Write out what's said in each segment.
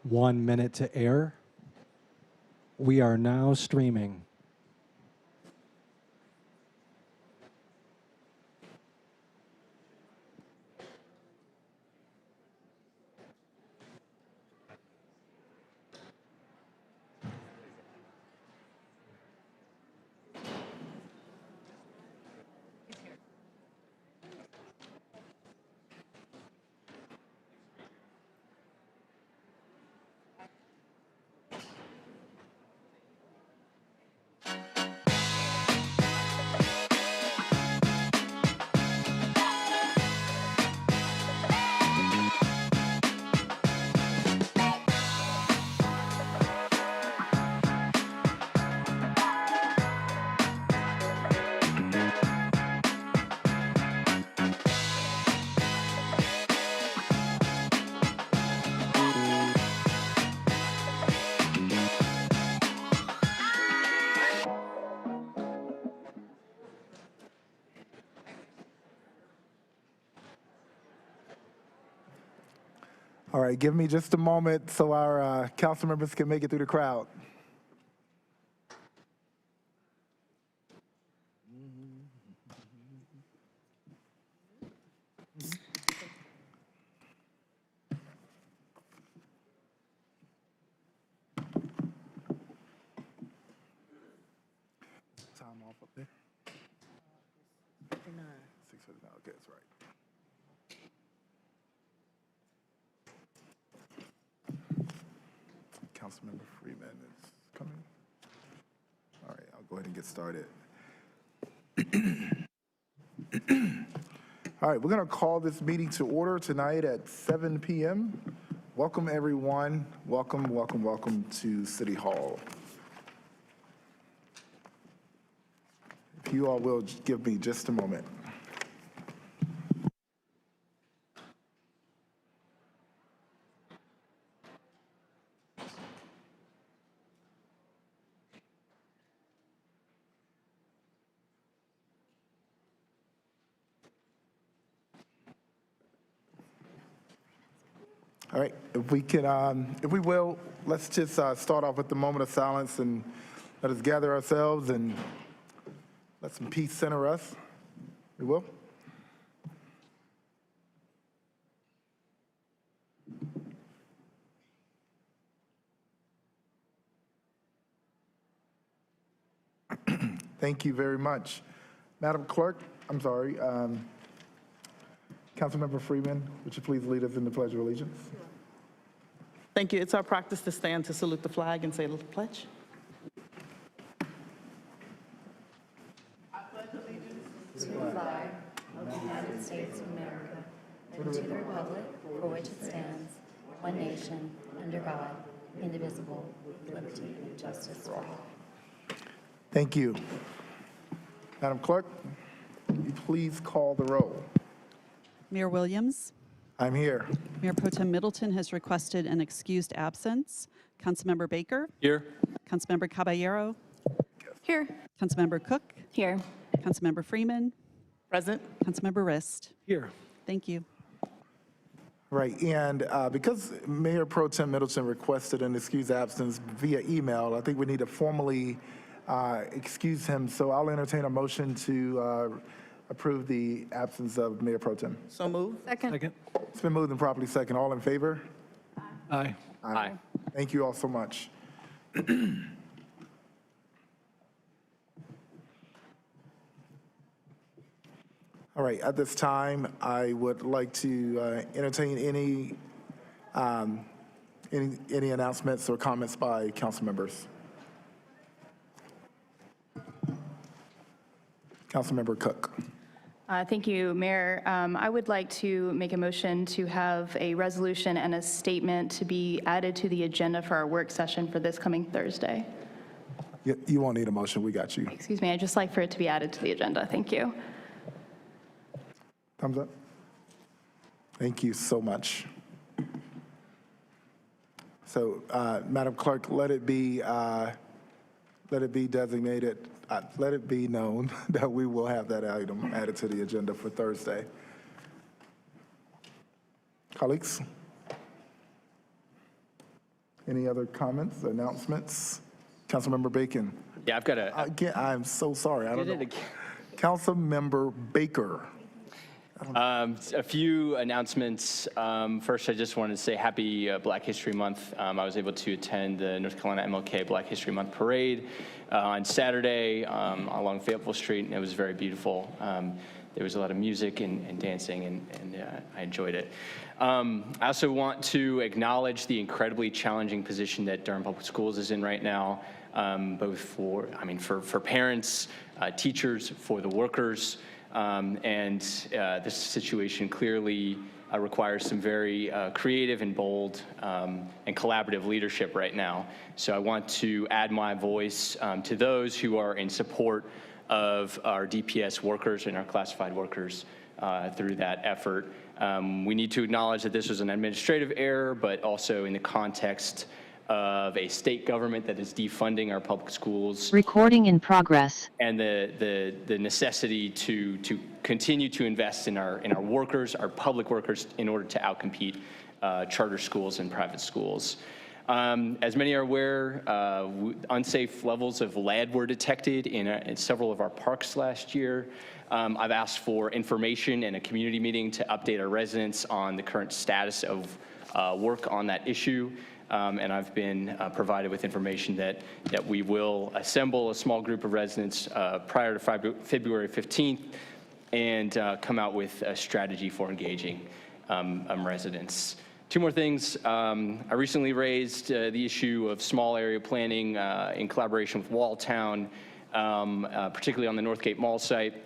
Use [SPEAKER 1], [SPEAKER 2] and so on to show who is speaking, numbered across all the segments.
[SPEAKER 1] 1 minute to air. We are now streaming.
[SPEAKER 2] All right, give me just a moment so our council members can make it through the crowd. Time off up there? 6:59, okay, that's right. Councilmember Freeman is coming. All right, I'll go ahead and get started. All right, we're going to call this meeting to order tonight at 7 p.m. Welcome, everyone. Welcome, welcome, welcome to City Hall. If you all will give me just a moment. All right, if we will, let's just start off with the moment of silence and let us gather ourselves and let some peace center us. We will. Thank you very much. Madam Clerk, I'm sorry, Councilmember Freeman, would you please lead us in the Pledge of Allegiance?
[SPEAKER 3] Thank you. It's our practice to stand to salute the flag and say the pledge.
[SPEAKER 4] I pledge allegiance to the flag of the United States of America and to the republic for which it stands, one nation, under God, indivisible, with liberty and justice for all.
[SPEAKER 2] Thank you. Madam Clerk, will you please call the roll?
[SPEAKER 5] Mayor Williams.
[SPEAKER 2] I'm here.
[SPEAKER 5] Mayor Pro Tem Middleton has requested an excused absence. Councilmember Baker.
[SPEAKER 6] Here.
[SPEAKER 5] Councilmember Caballero.
[SPEAKER 4] Here.
[SPEAKER 5] Councilmember Cook.
[SPEAKER 4] Here.
[SPEAKER 5] Councilmember Freeman.
[SPEAKER 3] Present.
[SPEAKER 5] Councilmember Rist.
[SPEAKER 1] Here.
[SPEAKER 5] Thank you.
[SPEAKER 2] Right, and because Mayor Pro Tem Middleton requested an excused absence via email, I think we need to formally excuse him. So I'll entertain a motion to approve the absence of Mayor Pro Tem.
[SPEAKER 3] So move.
[SPEAKER 1] Second.
[SPEAKER 2] It's been moved and properly second. All in favor?
[SPEAKER 1] Aye.
[SPEAKER 6] Aye.
[SPEAKER 2] Thank you all so much. All right, at this time, I would like to entertain any announcements or comments by council members. Councilmember Cook.
[SPEAKER 7] Thank you, Mayor. I would like to make a motion to have a resolution and a statement to be added to the agenda for our work session for this coming Thursday.
[SPEAKER 2] You won't need a motion, we got you.
[SPEAKER 7] Excuse me, I'd just like for it to be added to the agenda. Thank you.
[SPEAKER 2] Thumbs up. Thank you so much. So, Madam Clerk, let it be designated, let it be known that we will have that item added to the agenda for Thursday. Colleagues? Any other comments, announcements? Councilmember Bacon.
[SPEAKER 6] Yeah, I've got a,
[SPEAKER 2] Again, I'm so sorry. I don't
[SPEAKER 6] did
[SPEAKER 2] know.
[SPEAKER 6] it again.
[SPEAKER 2] Councilmember Baker.
[SPEAKER 6] A few announcements. First, I just wanted to say happy Black History Month. I was able to attend the North Carolina MLK Black History Month Parade on Saturday along Fayetteville Street, and it was very beautiful. There was a lot of music and dancing, and I enjoyed it. I also want to acknowledge the incredibly challenging position that Durham Public Schools is in right now, both for parents, teachers, for the workers. This situation clearly requires some very creative and bold and collaborative leadership right now. So I want to add my voice to those who are in support of our DPS workers and our classified workers through that effort. We need to acknowledge that this was an administrative error, but also in the context of a state government that is defunding our public schools.
[SPEAKER 8] Recording in progress.
[SPEAKER 6] And the necessity to continue to invest in our workers, our public workers, in order to outcompete charter schools and private schools. As many are aware, unsafe levels of lead were detected in several of our parks last year. I've asked for information and a community meeting to update our residents on the current status of work on that issue. And I've been provided with information that we will assemble a small group of residents prior to February 15th and come out with a strategy for engaging residents. Two more things. I recently raised the issue of small area planning in collaboration with Walltown, particularly on the Northgate Mall site,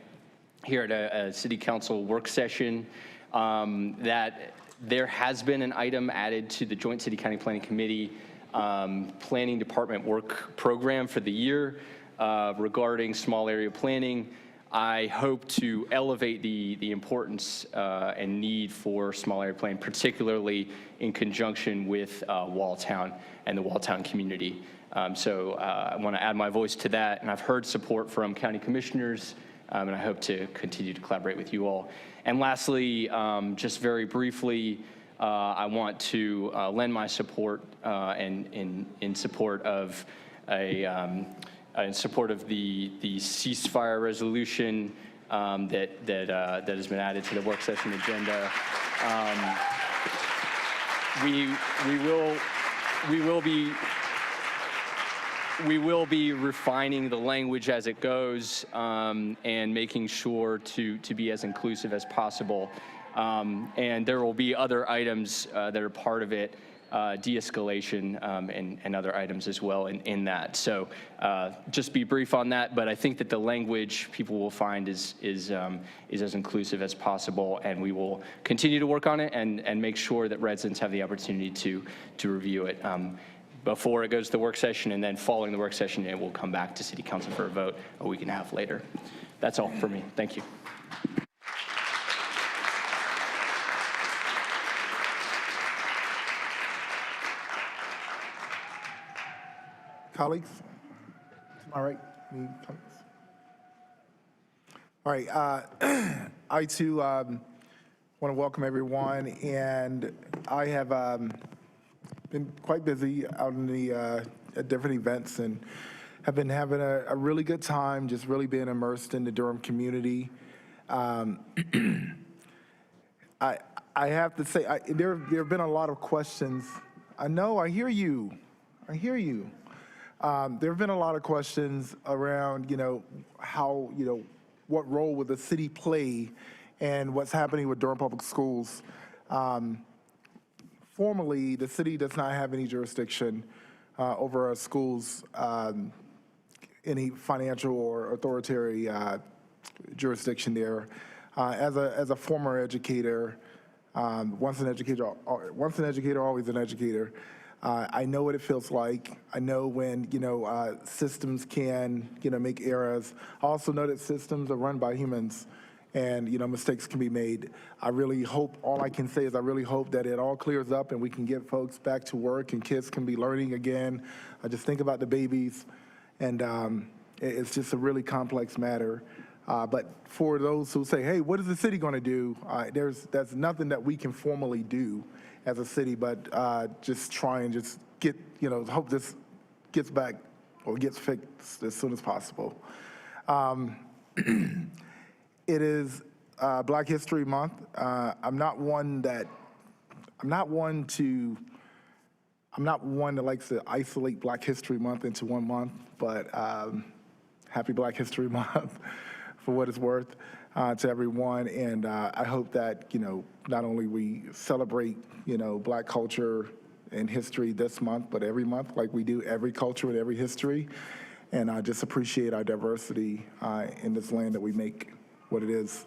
[SPEAKER 6] here at a city council work session. That there has been an item added to the Joint City County Planning Committee Planning Department work program for the year regarding small area planning. I hope to elevate the importance and need for small area planning, particularly in conjunction with Walltown and the Walltown community. So I want to add my voice to that, and I've heard support from county commissioners, and I hope to continue to collaborate with you all. And lastly, just very briefly, I want to lend my support in support of in support of the ceasefire resolution that has been added to the work session agenda. We will be refining the language as it goes and making sure to be as inclusive as possible. And there will be other items that are part of it, de-escalation and other items as well in that. So just be brief on that, but I think that the language people will find is as inclusive as possible, and we will continue to work on it and make sure that residents have the opportunity to review it before it goes to the work session, and then following the work session, it will come back to City Council for a vote a week and a half later. That's all for me. Thank you.
[SPEAKER 2] Colleagues, all right. Any comments? All right. I too want to welcome everyone, and I have been quite busy out in the at different events, and have been having a really good time, just really being immersed in the Durham community. I have to say, there have been a lot of questions. I know, I hear you. I hear you. There have been a lot of questions around, how, what role would the city play and what's happening with Durham Public Schools. Formally, the city does not have any jurisdiction over our schools, any financial or authoritarian jurisdiction there. As a former educator, once an educator, always an educator. I know what it feels like. I know when, systems can, make errors. I also know that systems are run by humans, and, mistakes can be made. I really hope, all I can say is I really hope that it all clears up and we can get folks back to work and kids can be learning again. I just think about the babies, and it's just a really complex matter. But for those who say, hey, what is the city going to do? There's nothing that we can formally do as a city, but just try and just hope this gets back or gets fixed as soon as possible. It is Black History Month. I'm not one that likes to isolate Black History Month into one month, but happy Black History Month for what it's worth to everyone. And I hope that, not only we celebrate, Black culture and history this month, but every month, like we do every culture and every history. And I just appreciate our diversity in this land that we make what it is.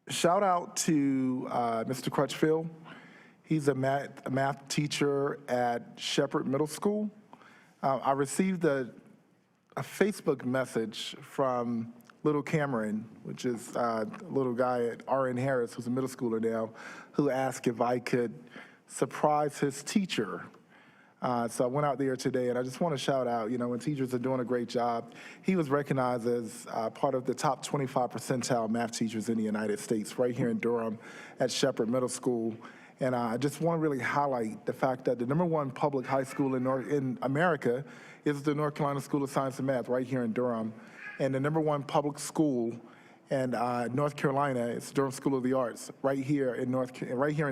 [SPEAKER 2] Shout out to Mr. Crutchfield. He's a math teacher at Shepherd Middle School. I received a Facebook message from little Cameron, which is a little guy at R.N. Harris, who's a middle schooler now, who asked if I could surprise his teacher. So I went out there today, and I just want to shout out, when teachers are doing a great job. He was recognized as part of the top 25 percentile math teachers in the United States, right here in Durham at Shepherd Middle School. And I just want to really highlight the fact that the #1 public high school in America is the North Carolina School of Science and Math, right here in Durham. And the #1 public school in North Carolina is Durham School of the Arts, right here in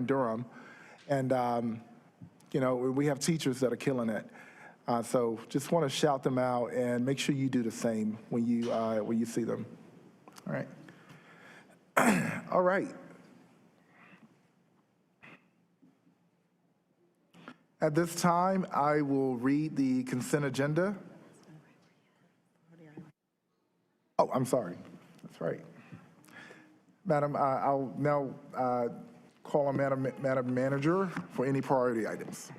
[SPEAKER 2] Durham. And we have teachers that are killing it. So just want to shout them out and make sure you do the same when you see them. All right. All right. At this time, I will read the consent agenda. Oh, I'm sorry. That's right. Madam, I'll now call on Madam Manager for any priority items.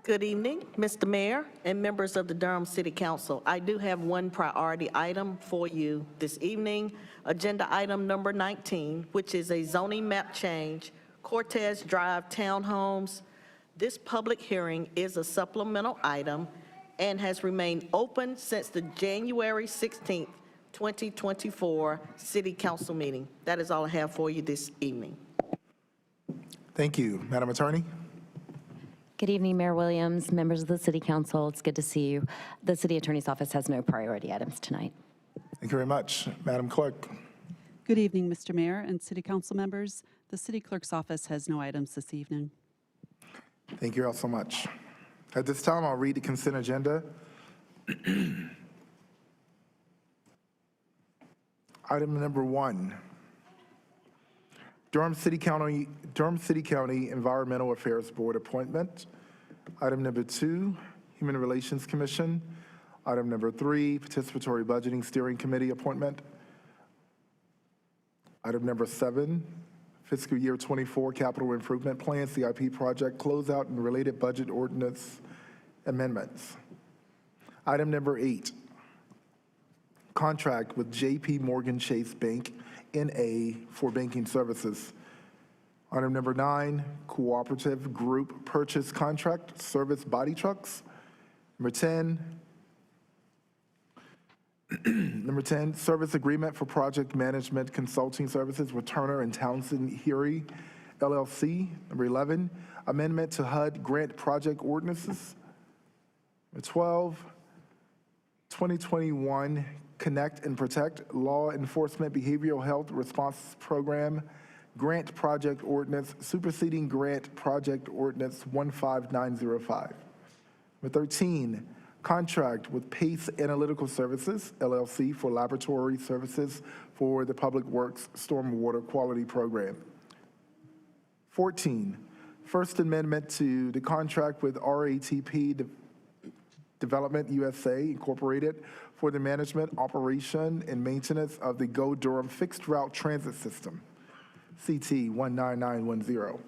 [SPEAKER 8] Good evening, Mr. Mayor and members of the Durham City Council. I do have one priority item for you this evening, agenda item number 19, which is a zoning map change, Cortez Drive Townhomes. This public hearing is a supplemental item and has remained open since the January 16th, 2024 City Council meeting. That is all I have for you this evening.
[SPEAKER 2] Thank you. Madam Attorney?
[SPEAKER 4] Good evening, Mayor Williams, members of the City Council. It's good to see you. The City Attorney's Office has no priority items tonight.
[SPEAKER 2] Thank you very much. Madam Clerk?
[SPEAKER 5] Good evening, Mr. Mayor and City Council members. The City Clerk's Office has no items this evening.
[SPEAKER 2] Thank you all so much. At this time, I'll read the consent agenda. Item number 1, Durham City County Environmental Affairs Board appointment. Item number 2, Human Relations Commission. Item number 3, Participatory Budgeting Steering Committee appointment. Item number 7, Fiscal Year 24 Capital Improvement Plan, CIP project closeout and related budget ordinance amendments. Item number 8, contract with J.P. Morgan Chase Bank, N.A. for banking services. Item number 9, cooperative group purchase contract, service body trucks. Number 10, service agreement for project management consulting services with Turner and Townsend Heary, LLC. Number 11, amendment to HUD grant project ordinances. Number 12, 2021 Connect and Protect Law Enforcement Behavioral Health Response Program Grant Project Ordinance superseding Grant Project Ordinance 15905. Number 13, contract with Pace Analytical Services, LLC, for laboratory services for the Public Works Stormwater Quality Program. 14, First Amendment to the contract with RATP Development USA Incorporated for the management, operation, and maintenance of the Go Durham Fixed Route Transit System, CT 19910.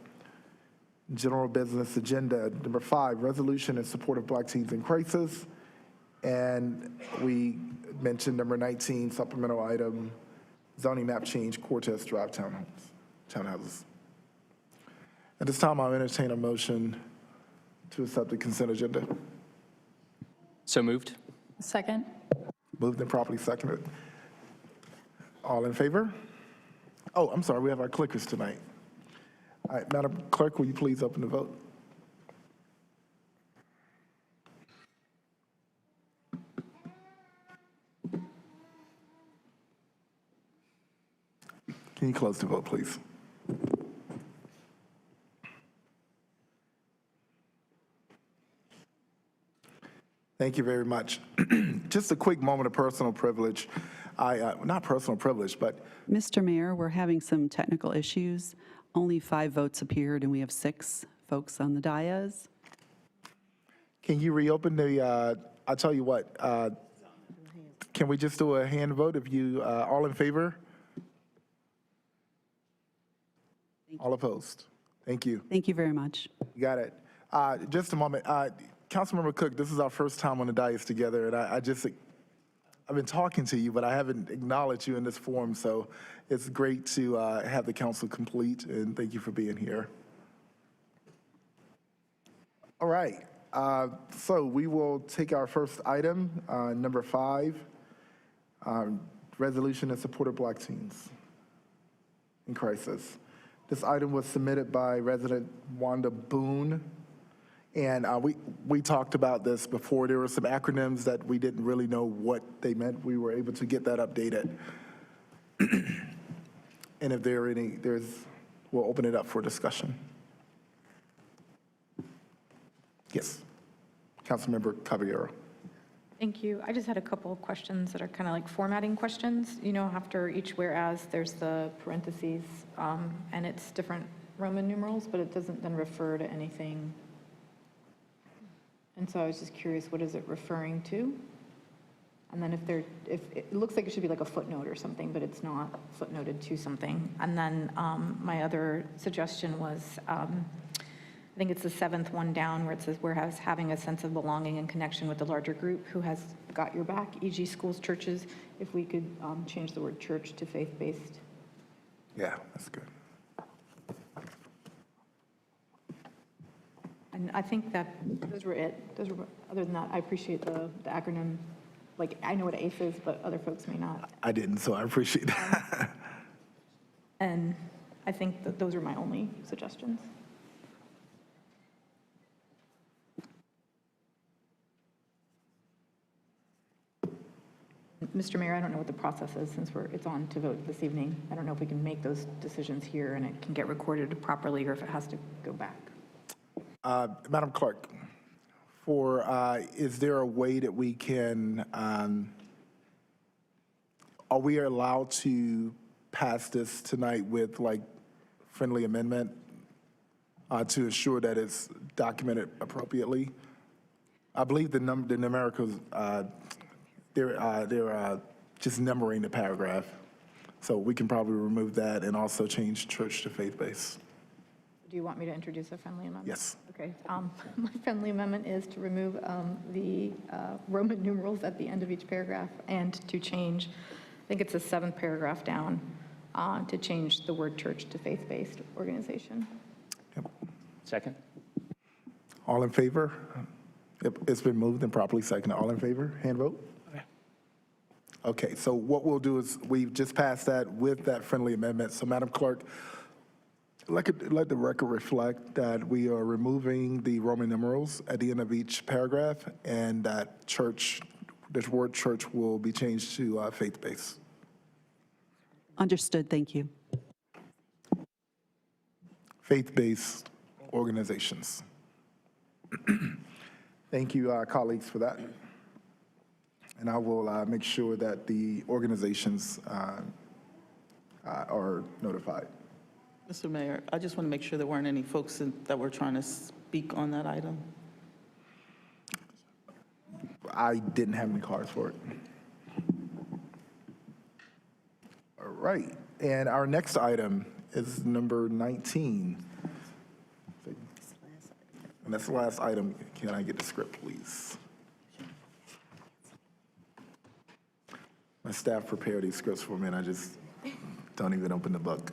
[SPEAKER 2] General business agenda. Number 5, resolution in support of Black teens in crisis. And we mentioned number 19, supplemental item, zoning map change, Cortez Drive Townhouses. At this time, I'll entertain a motion to accept the consent agenda.
[SPEAKER 6] So moved.
[SPEAKER 7] Second.
[SPEAKER 2] Moved and properly seconded. All in favor? Oh, I'm sorry, we have our clickers tonight. All right, Madam Clerk, will you please open the vote? Can you close the vote, please? Thank you very much. Just a quick moment of personal privilege. Not personal privilege, but
[SPEAKER 5] Mr. Mayor, we're having some technical issues. Only 5 votes appeared, and we have 6 folks on the dais.
[SPEAKER 2] can you reopen the, I'll tell you what, can we just do a hand vote if you, all in favor? All opposed? Thank you.
[SPEAKER 5] Thank you very much.
[SPEAKER 2] You got it. Just a moment. Councilmember Cook, this is our first time on the dais together, and I've been talking to you, but I haven't acknowledged you in this forum, so it's great to have the council complete, and thank you for being here. All right, so we will take our first item, number 5, resolution in support of Black teens in crisis. This item was submitted by resident Wanda Boone. And we talked about this before. There were some acronyms that we didn't really know what they meant. We were able to get that updated. And if there are any, we'll open it up for discussion. Yes, Councilmember Caballero.
[SPEAKER 9] Thank you. I just had a couple of questions that are kind of like formatting questions. You know, after each whereas, there's the parentheses, and it's different Roman numerals, but it doesn't then refer to anything. And so I was just curious, what is it referring to? And then if it looks like it should be like a footnote or something, but it's not footnoted to something. And then my other suggestion was, I think it's the 7th one down where it says, whereas having a sense of belonging and connection with the larger group who has got your back, e.g. schools, churches, if we could change the word church to faith-based.
[SPEAKER 2] Yeah, that's good.
[SPEAKER 9] And I think that those were it. Other than that, I appreciate the acronym. Like, I know what ACE is, but other folks may not.
[SPEAKER 2] I didn't, so I appreciate that.
[SPEAKER 9] And I think that those are my only suggestions. Mr. Mayor, I don't know what the process is since it's on to vote this evening. I don't know if we can make those decisions here and it can get recorded properly or if it has to go back.
[SPEAKER 2] Madam Clerk, is there a way that we can, are we allowed to pass this tonight with like friendly amendment to ensure that it's documented appropriately? I believe the numericals, they're just numbering the paragraph. So we can probably remove that and also change church to faith-based.
[SPEAKER 9] Do you want me to introduce a friendly amendment?
[SPEAKER 2] Yes.
[SPEAKER 9] Okay. My friendly amendment is to remove the Roman numerals at the end of each paragraph and to change, I think it's the 7th paragraph down, to change the word church to faith-based organization.
[SPEAKER 2] Yep.
[SPEAKER 6] Second?
[SPEAKER 2] All in favor? Yep, it's been moved and properly seconded. All in favor? Hand vote? Okay, so what we'll do is we've just passed that with that friendly amendment. So Madam Clerk, let the record reflect that we are removing the Roman numerals at the end of each paragraph and that church, this word church will be changed to faith-based.
[SPEAKER 5] Understood. Thank you.
[SPEAKER 2] Faith-based organizations. Thank you, colleagues, for that. And I will make sure that the organizations are notified.
[SPEAKER 10] Mr. Mayor, I just want to make sure there weren't any folks that were trying to speak on that item.
[SPEAKER 2] I didn't have any cards for it. All right, and our next item is number 19. And that's the last item. Can I get the script, please? My staff prepared these scripts for me, and I just don't even open the book.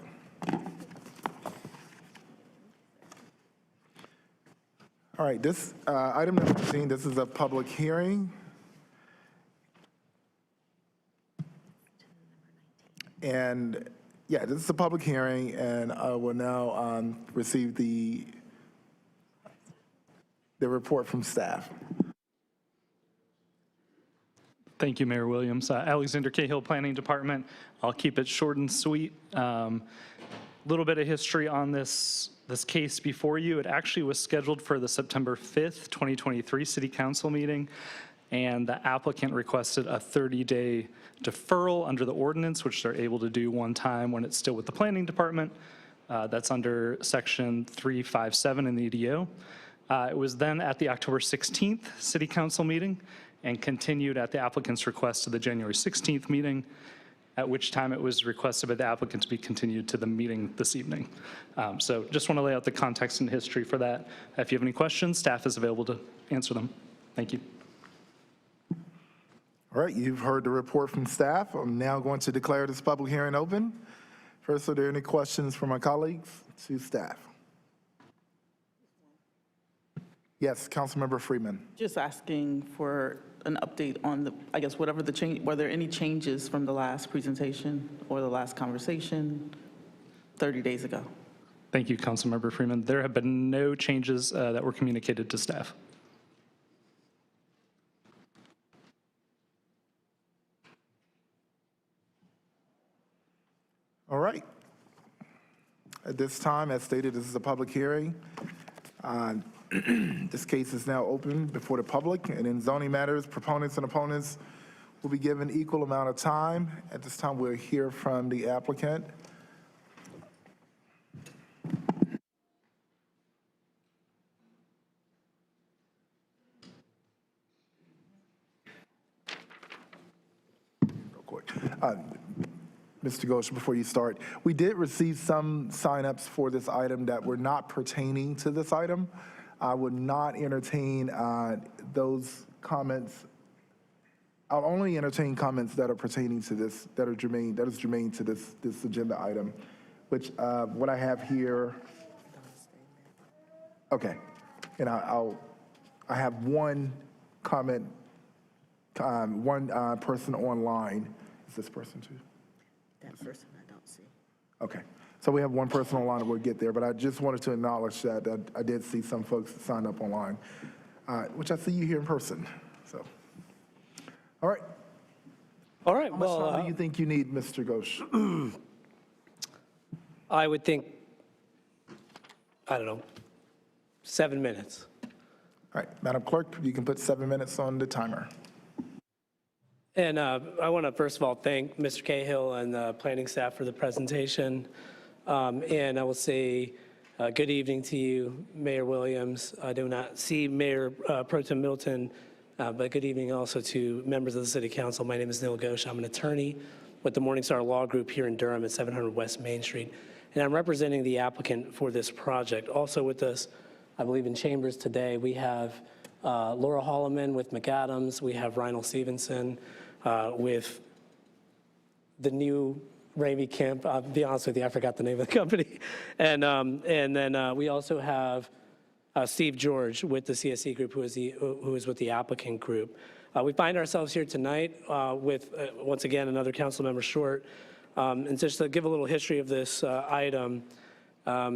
[SPEAKER 2] All right, this item number 15, this is a public hearing. And Yeah, this is a public hearing, and I will now receive the report from staff.
[SPEAKER 11] Thank you, Mayor Williams. Alexander Cahill, Planning Department. I'll keep it short and sweet. Little bit of history on this case before you. It actually was scheduled for the September 5th, 2023 City Council meeting, and the applicant requested a 30-day deferral under the ordinance, which they're able to do one time when it's still with the Planning Department. That's under Section 357 in the EDO. It was then at the October 16th City Council meeting and continued at the applicant's request to the January 16th meeting, at which time it was requested by the applicant to be continued to the meeting this evening. So just want to lay out the context and history for that. If you have any questions, staff is available to answer them. Thank you.
[SPEAKER 2] All right, you've heard the report from staff. I'm now going to declare this public hearing open. First, are there any questions from my colleagues to staff? Yes, Councilmember Freeman.
[SPEAKER 10] Just asking for an update on the, I guess, whatever the change, were there any changes from the last presentation or the last conversation 30 days ago?
[SPEAKER 11] Thank you, Councilmember Freeman. There have been no changes that were communicated to staff.
[SPEAKER 2] All right. At this time, as stated, this is a public hearing. This case is now open before the public, and in zoning matters, proponents and opponents will be given equal amount of time. At this time, we'll hear from the applicant. Real quick. Mr. Ghosh, before you start, we did receive some signups for this item that were not pertaining to this item. I would not entertain those comments. I'll only entertain comments that are pertaining to this, that is germane to this agenda item, which what I have here. Okay, and I have one comment, one person online. Is this person too?
[SPEAKER 8] That person I don't see.
[SPEAKER 2] Okay, so we have one person online, and we'll get there, but I just wanted to acknowledge that I did see some folks that signed up online, which I see you here in person, so. All right.
[SPEAKER 12] All right,
[SPEAKER 2] How much
[SPEAKER 12] well,
[SPEAKER 2] time do you think you need, Mr. Ghosh?
[SPEAKER 12] I would think, I don't know, 7 minutes.
[SPEAKER 2] All right, Madam Clerk, you can put 7 minutes on the timer.
[SPEAKER 12] And I want to, first of all, thank Mr. Cahill and the planning staff for the presentation. And I will say good evening to you, Mayor Williams. I do not see Mayor Pro Tem Middleton, but good evening also to members of the City Council. My name is Neil Ghosh. I'm an attorney with the Morningstar Law Group here in Durham at 700 West Main Street. And I'm representing the applicant for this project. Also with us, I believe in chambers today, we have Laura Holloman with McAdams. We have Reinald Stevenson with the new Ramey Camp. I'll be honest with you, I forgot the name of the company. And then we also have Steve George with the CSE group, who is with the applicant group. We find ourselves here tonight with, once again, another council member short. And just to give a little history of this item,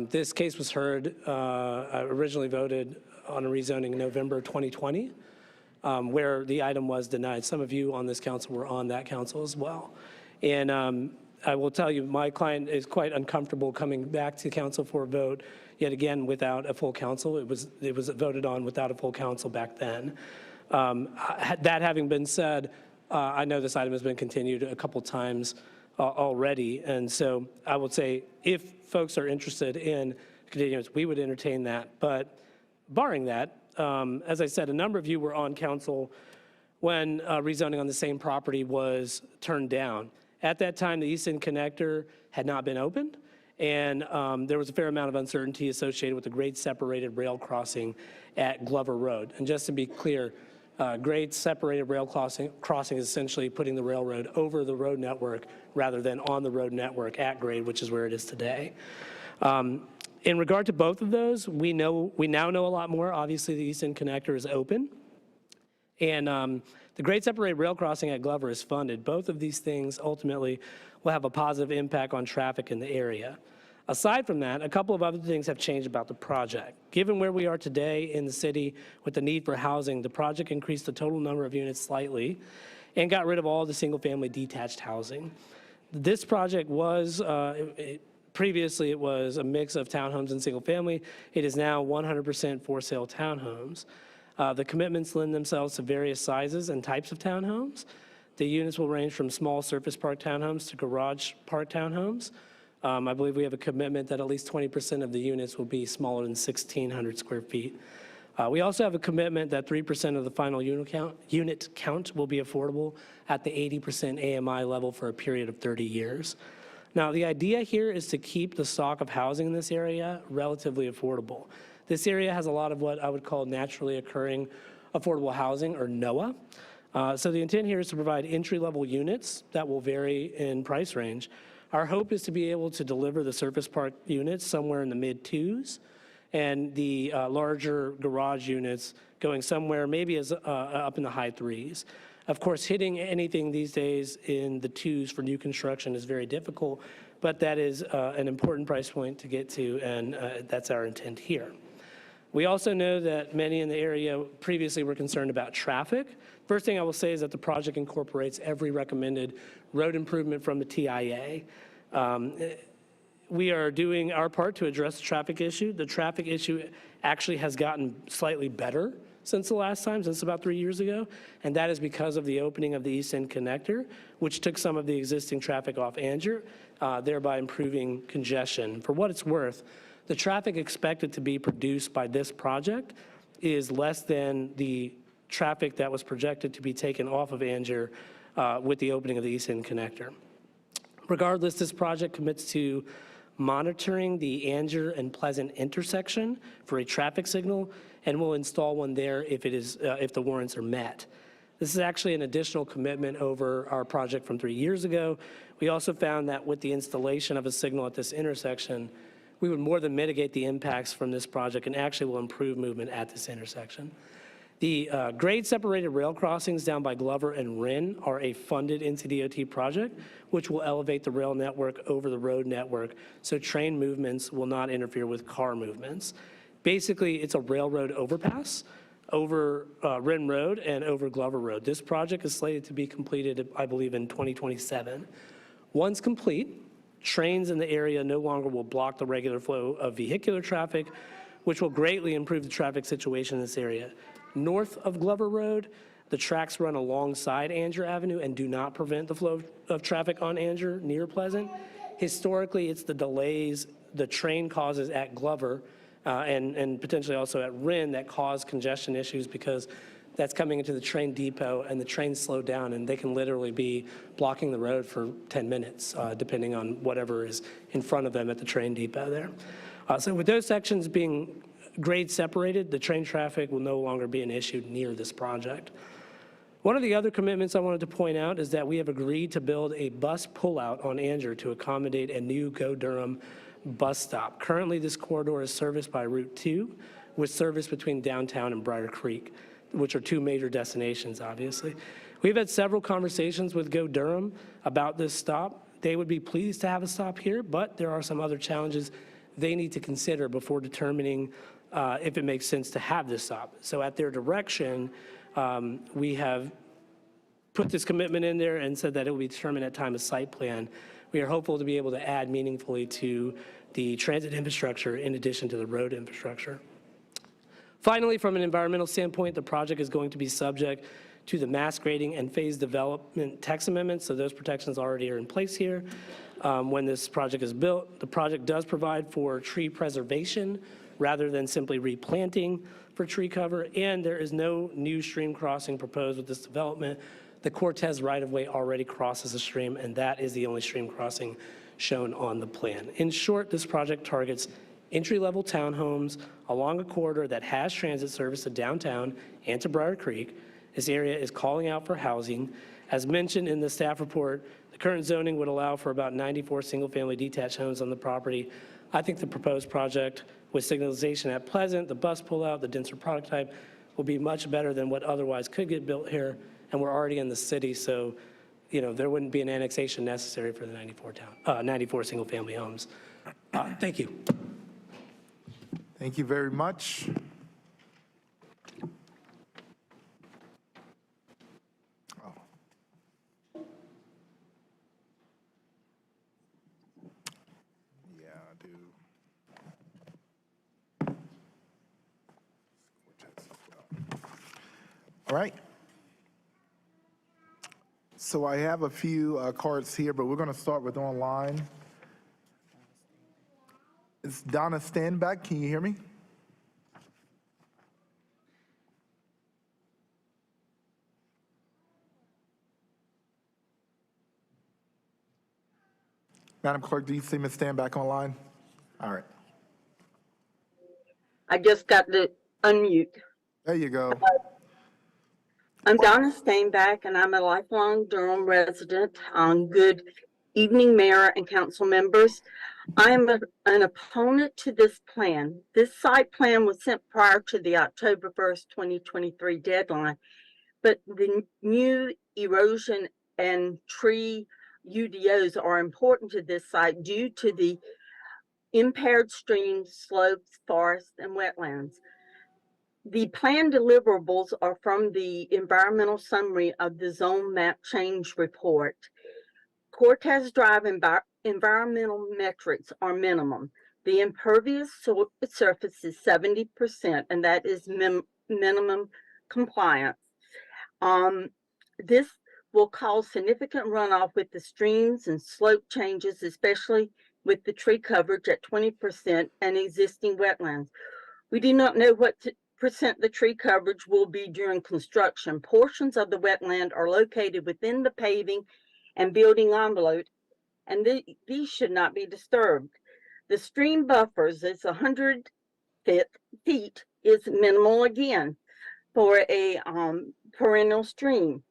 [SPEAKER 12] this case was heard, originally voted on a rezoning in November 2020, where the item was denied. Some of you on this council were on that council as well. And I will tell you, my client is quite uncomfortable coming back to council for a vote, yet again, without a full council. It was voted on without a full council back then. That having been said, I know this item has been continued a couple times already. And so I would say if folks are interested in continuance, we would entertain that. But barring that, as I said, a number of you were on council when rezoning on the same property was turned down. At that time, the East End Connector had not been opened, and there was a fair amount of uncertainty associated with the grade-separated rail crossing at Glover Road. And just to be clear, grade-separated rail crossing is essentially putting the railroad over the road network rather than on the road network at grade, which is where it is today. In regard to both of those, we now know a lot more. Obviously, the East End Connector is open. And the grade separated rail crossing at Glover is funded. Both of these things ultimately will have a positive impact on traffic in the area. Aside from that, a couple of other things have changed about the project. Given where we are today in the city with the need for housing, the project increased the total number of units slightly and got rid of all the single-family detached housing. This project was, previously it was a mix of townhomes and single-family. It is now 100% for-sale townhomes. The commitments lend themselves to various sizes and types of townhomes. The units will range from small surface park townhomes to garage park townhomes. I believe we have a commitment that at least 20% of the units will be smaller than 1,600 square feet. We also have a commitment that 3% of the final unit count will be affordable at the 80% AMI level for a period of 30 years. Now, the idea here is to keep the stock of housing in this area relatively affordable. This area has a lot of what I would call naturally occurring affordable housing, or NOAA. So the intent here is to provide entry-level units that will vary in price range. Our hope is to be able to deliver the surface park units somewhere in the mid-2s, and the larger garage units going somewhere maybe as up in the high 3s. Of course, hitting anything these days in the 2s for new construction is very difficult, but that is an important price point to get to, and that's our intent here. We also know that many in the area previously were concerned about traffic. First thing I will say is that the project incorporates every recommended road improvement from the TIA. We are doing our part to address the traffic issue. The traffic issue actually has gotten slightly better since the last time, since about 3 years ago, and that is because of the opening of the East End Connector, which took some of the existing traffic off Anger, thereby improving congestion. For what it's worth, the traffic expected to be produced by this project is less than the traffic that was projected to be taken off of Anger with the opening of the East End Connector. Regardless, this project commits to monitoring the Anger and Pleasant intersection for a traffic signal, and will install one there if the warrants are met. This is actually an additional commitment over our project from 3 years ago. We also found that with the installation of a signal at this intersection, we would more than mitigate the impacts from this project and actually will improve movement at this intersection. The grade-separated rail crossings down by Glover and Wren are a funded NCDOT project, which will elevate the rail network over the road network, so train movements will not interfere with car movements. Basically, it's a railroad overpass over Wren Road and over Glover Road. This project is slated to be completed, I believe, in 2027. Once complete, trains in the area no longer will block the regular flow of vehicular traffic, which will greatly improve the traffic situation in this area. North of Glover Road, the tracks run alongside Anger Avenue and do not prevent the flow of traffic on Anger near Pleasant. Historically, it's the delays the train causes at Glover and potentially also at Wren that cause congestion issues, because that's coming into the train depot and the trains slow down and they can literally be blocking the road for 10 minutes, depending on whatever is in front of them at the train depot there. So with those sections being grade separated, the train traffic will no longer be an issue near this project. One of the other commitments I wanted to point out is that we have agreed to build a bus pullout on Anger to accommodate a new Go Durham bus stop. Currently, this corridor is serviced by Route 2 with service between downtown and Briar Creek, which are two major destinations, obviously. We've had several conversations with Go Durham about this stop. They would be pleased to have a stop here, but there are some other challenges they need to consider before determining if it makes sense to have this stop. So at their direction, we have put this commitment in there and said that it will be determined at time of site plan. We are hopeful to be able to add meaningfully to the transit infrastructure in addition to the road infrastructure. Finally, from an environmental standpoint, the project is going to be subject to the mass grading and phase development text amendments, so those protections already are in place here. When this project is built, the project does provide for tree preservation rather than simply replanting for tree cover, and there is no new stream crossing proposed with this development. The Cortez right-of-way already crosses the stream, and that is the only stream crossing shown on the plan. In short, this project targets entry-level townhomes along a corridor that has transit service to downtown and to Briar Creek. This area is calling out for housing. As mentioned in the staff report, the current zoning would allow for about 94 single-family detached homes on the property. I think the proposed project with signalization at Pleasant, the bus pullout, the denser product type, will be much better than what otherwise could get built here, and we're already in the city, so, there wouldn't be an annexation necessary for the 94 single-family homes. Thank you.
[SPEAKER 2] Thank you very much. Yeah, I do. All right. So I have a few cards here, but we're going to start with online. It's Donna Stanback. Can you hear me? Madam Clerk, do you see Ms. Stanback online? All right.
[SPEAKER 13] I just got to unmute.
[SPEAKER 2] There you go.
[SPEAKER 13] I'm Donna Steinbach, and I'm a lifelong Durham resident. Good evening, Mayor and council members. I am an opponent to this plan. This site plan was sent prior to the October 1st, 2023 deadline, but the new erosion and tree UDOs are important to this site due to the impaired streams, slopes, forests, and wetlands. The plan deliverables are from the environmental summary of the zone map change report. Cortez Drive environmental metrics are minimum. The impervious surface is 70%, and that is minimum compliance. This will cause significant runoff with the streams and slope changes, especially with the tree coverage at 20% and existing wetlands. We do not know what percent the tree coverage will be during construction. Portions of the wetland are located within the paving and building envelope, and these should not be disturbed. The stream buffers is 100 feet is minimal again for a perennial stream.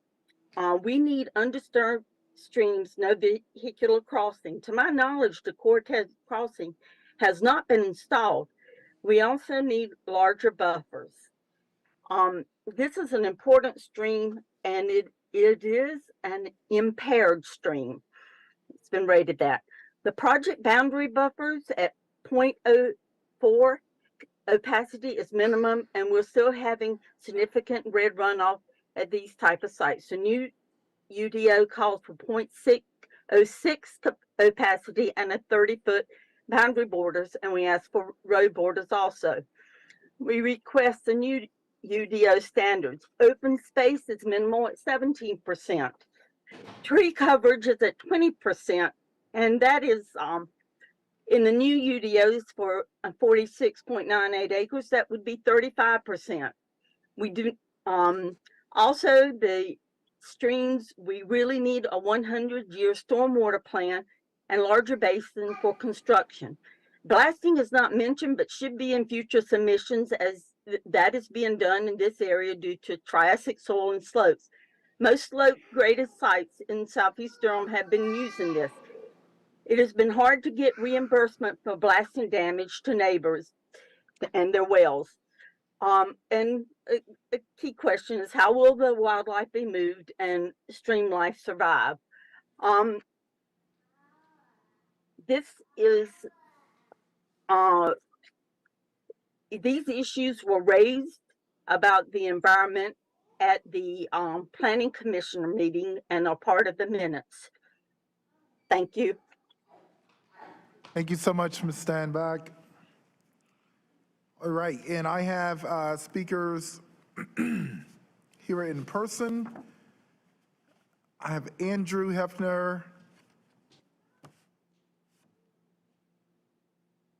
[SPEAKER 13] We need undisturbed streams, no vehicular crossing. To my knowledge, the Cortez crossing has not been installed. We also need larger buffers. This is an important stream, and it is an impaired stream. It's been rated that. The project boundary buffers at 0.04 opacity is minimum, and we're still having significant red runoff at these type of sites. The new UDO calls for 0.606 opacity and a 30-foot boundary borders, and we ask for road borders also. We request the new UDO standards. Open space is minimal at 17%. Tree coverage is at 20%, and that is in the new UDOs for 46.98 acres, that would be 35%. We do also the streams, we really need a 100-year stormwater plan and larger basin for construction. Blasting is not mentioned, but should be in future submissions, as that is being done in this area due to Triassic soil and slopes. Most slope-graded sites in Southeast Durham have been using this. It has been hard to get reimbursement for blasting damage to neighbors and their wells. And a key question is, how will the wildlife be moved and stream life survive? This is, these issues were raised about the environment at the Planning Commissioner meeting and are part of the minutes. Thank you.
[SPEAKER 2] Thank you so much, Ms. Stanback. All right, and I have speakers here in person. I have Andrew Hefner,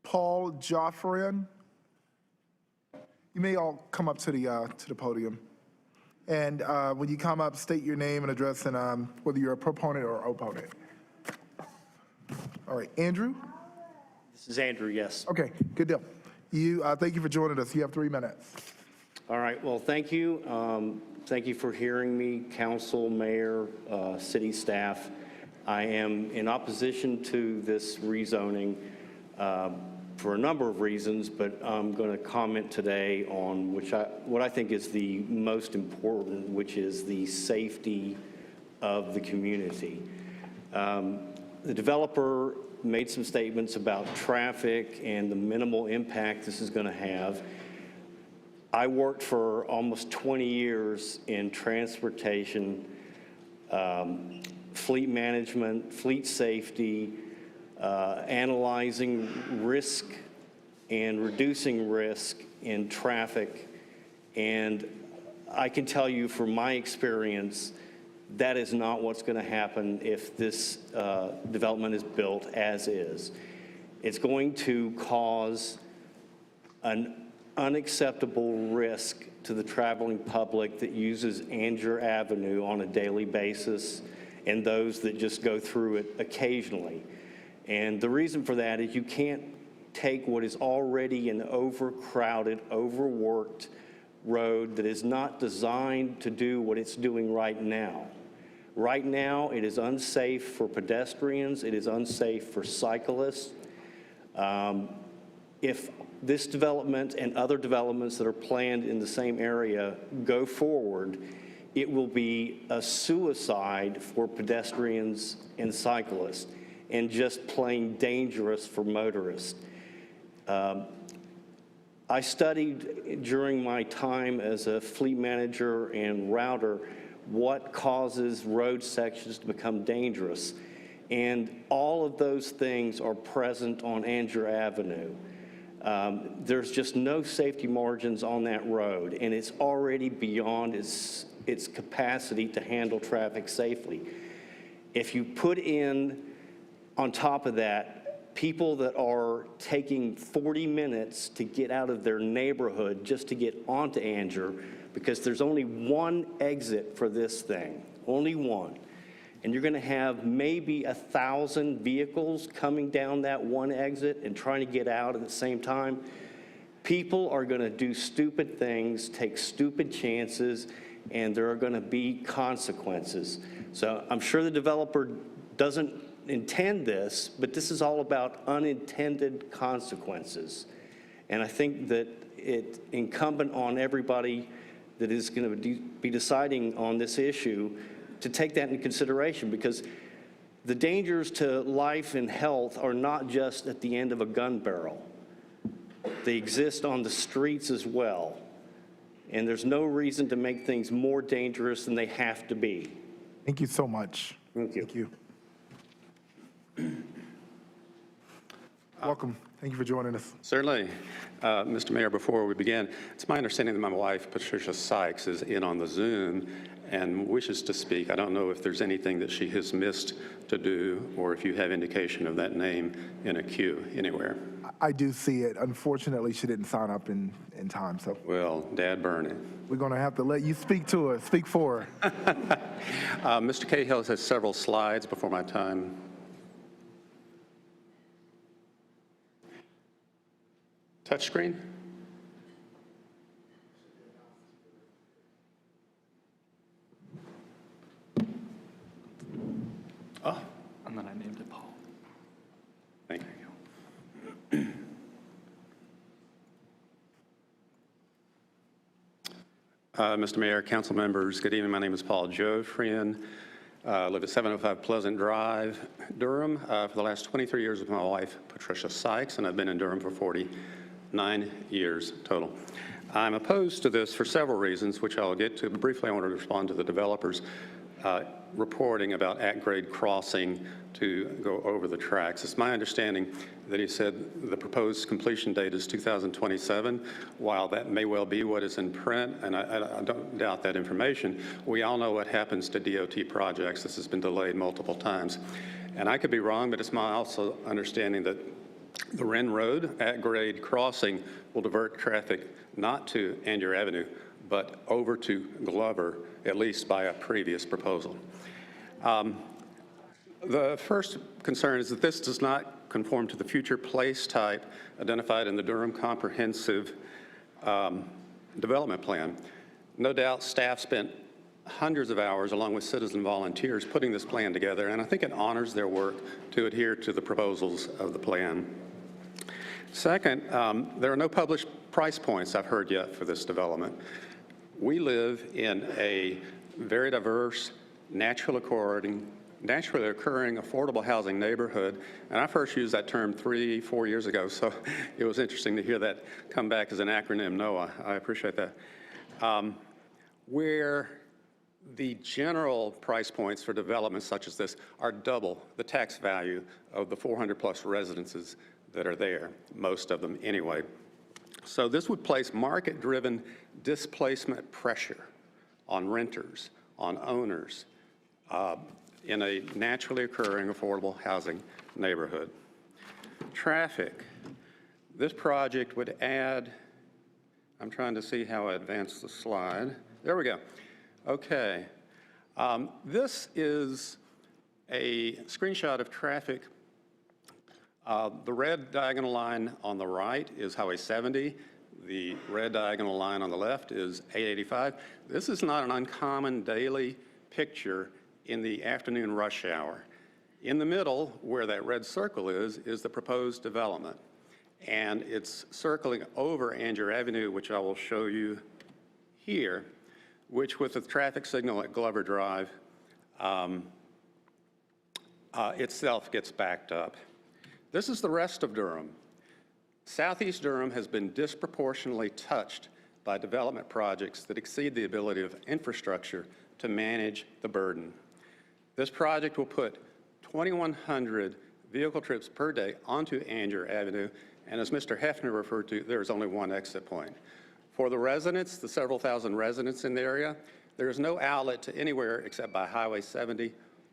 [SPEAKER 2] Paul Joffrin. You may all come up to the podium. And when you come up, state your name and address and whether you're a proponent or opponent. All right, Andrew?
[SPEAKER 14] This is Andrew, yes.
[SPEAKER 2] Okay, good deal. Thank you for joining us. You have 3 minutes.
[SPEAKER 14] All right, well, thank you. Thank you for hearing me, council, mayor, city staff. I am in opposition to this rezoning. for a number of reasons, but I'm going to comment today on what I think is the most important, which is the safety of the community. The developer made some statements about traffic and the minimal impact this is going to have. I worked for almost 20 years in transportation, fleet management, fleet safety, analyzing risk and reducing risk in traffic. And I can tell you from my experience, that is not what's going to happen if this development is built as is. It's going to cause an unacceptable risk to the traveling public that uses Angier Avenue on a daily basis and those that just go through it occasionally. And the reason for that is you can't take what is already an overcrowded, overworked road that is not designed to do what it's doing right now. Right now, it is unsafe for pedestrians. It is unsafe for cyclists. If this development and other developments that are planned in the same area go forward, it will be a suicide for pedestrians and cyclists and just plain dangerous for motorists. I studied during my time as a fleet manager and router what causes road sections to become dangerous. And all of those things are present on Angier Avenue. There's just no safety margins on that road, and it's already beyond its capacity to handle traffic safely. If you put in, on top of that, people that are taking 40 minutes to get out of their neighborhood just to get onto Angier, because there's only one exit for this thing, only one. And you're gonna have maybe 1,000 vehicles coming down that one exit and trying to get out at the same time. People are gonna do stupid things, take stupid chances, and there are gonna be consequences. So I'm sure the developer doesn't intend this, but this is all about unintended consequences. And I think that it's incumbent on everybody that is going to be deciding on this issue to take that into consideration, because the dangers to life and health are not just at the end of a gun barrel. They exist on the streets as well. And there's no reason to make things more dangerous than they have to be.
[SPEAKER 2] Thank you so much.
[SPEAKER 14] Thank you.
[SPEAKER 2] Thank you. Welcome. Thank you for joining us.
[SPEAKER 15] Certainly. Mr. Mayor, before we begin, it's my understanding that my wife, Patricia Sykes, is in on the Zoom and wishes to speak. I don't know if there's anything that she has missed to do, or if you have indication of that name in a queue anywhere.
[SPEAKER 2] I do see it. Unfortunately, she didn't sign up in time, so.
[SPEAKER 15] Well, Dad burn it.
[SPEAKER 2] We're going to have to let you speak to her, speak for her.
[SPEAKER 15] Mr. Cahill has several slides before my time. Touchscreen?
[SPEAKER 11] Oh, and then I named it Paul.
[SPEAKER 15] Thank you. Mr. Mayor, council members, good evening. My name is Paul Joffrian. I live at 705 Pleasant Drive, Durham, for the last 23 years with my wife, Patricia Sykes, and I've been in Durham for 49 years total. I'm opposed to this for several reasons, which I'll get to. But briefly, I want to respond to the developers reporting about at-grade crossing to go over the tracks. It's my understanding that he said the proposed completion date is 2027. While that may well be what is in print, and I don't doubt that information, we all know what happens to DOT projects. This has been delayed multiple times. And I could be wrong, but it's my also understanding that the Wren Road at-grade crossing will divert traffic not to Angier Avenue, but over to Glover, at least by a previous proposal. The first concern is that this does not conform to the future place type identified in the Durham Comprehensive Development Plan. No doubt staff spent hundreds of hours along with citizen volunteers putting this plan together, and I think it honors their work to adhere to the proposals of the plan. Second, there are no published price points I've heard yet for this development. We live in a very diverse, naturally occurring, affordable housing neighborhood, and I first used that term 3-4 years ago, so it was interesting to hear that come back as an acronym, NOAA. I appreciate that. Where the general price points for developments such as this are double the tax value of the 400-plus residences that are there, most of them anyway. So this would place market-driven displacement pressure on renters, on owners, in a naturally occurring affordable housing neighborhood. Traffic. This project would add, I'm trying to see how I advance the slide. There we go. Okay. This is a screenshot of traffic. The red diagonal line on the right is Highway 70. The red diagonal line on the left is 885. This is not an uncommon daily picture in the afternoon rush hour. In the middle, where that red circle is the proposed development. And it's circling over Andrew Avenue, which I will show you here, which with the traffic signal at Glover Drive itself gets backed up. This is the rest of Durham. Southeast Durham has been disproportionately touched by development projects that exceed the ability of infrastructure to manage the burden. This project will put 2,100 vehicle trips per day onto Andrew Avenue, and as Mr. Hefner referred to, there is only one exit point. For the residents, the several thousand residents in the area, there is no outlet to anywhere except by Highway 70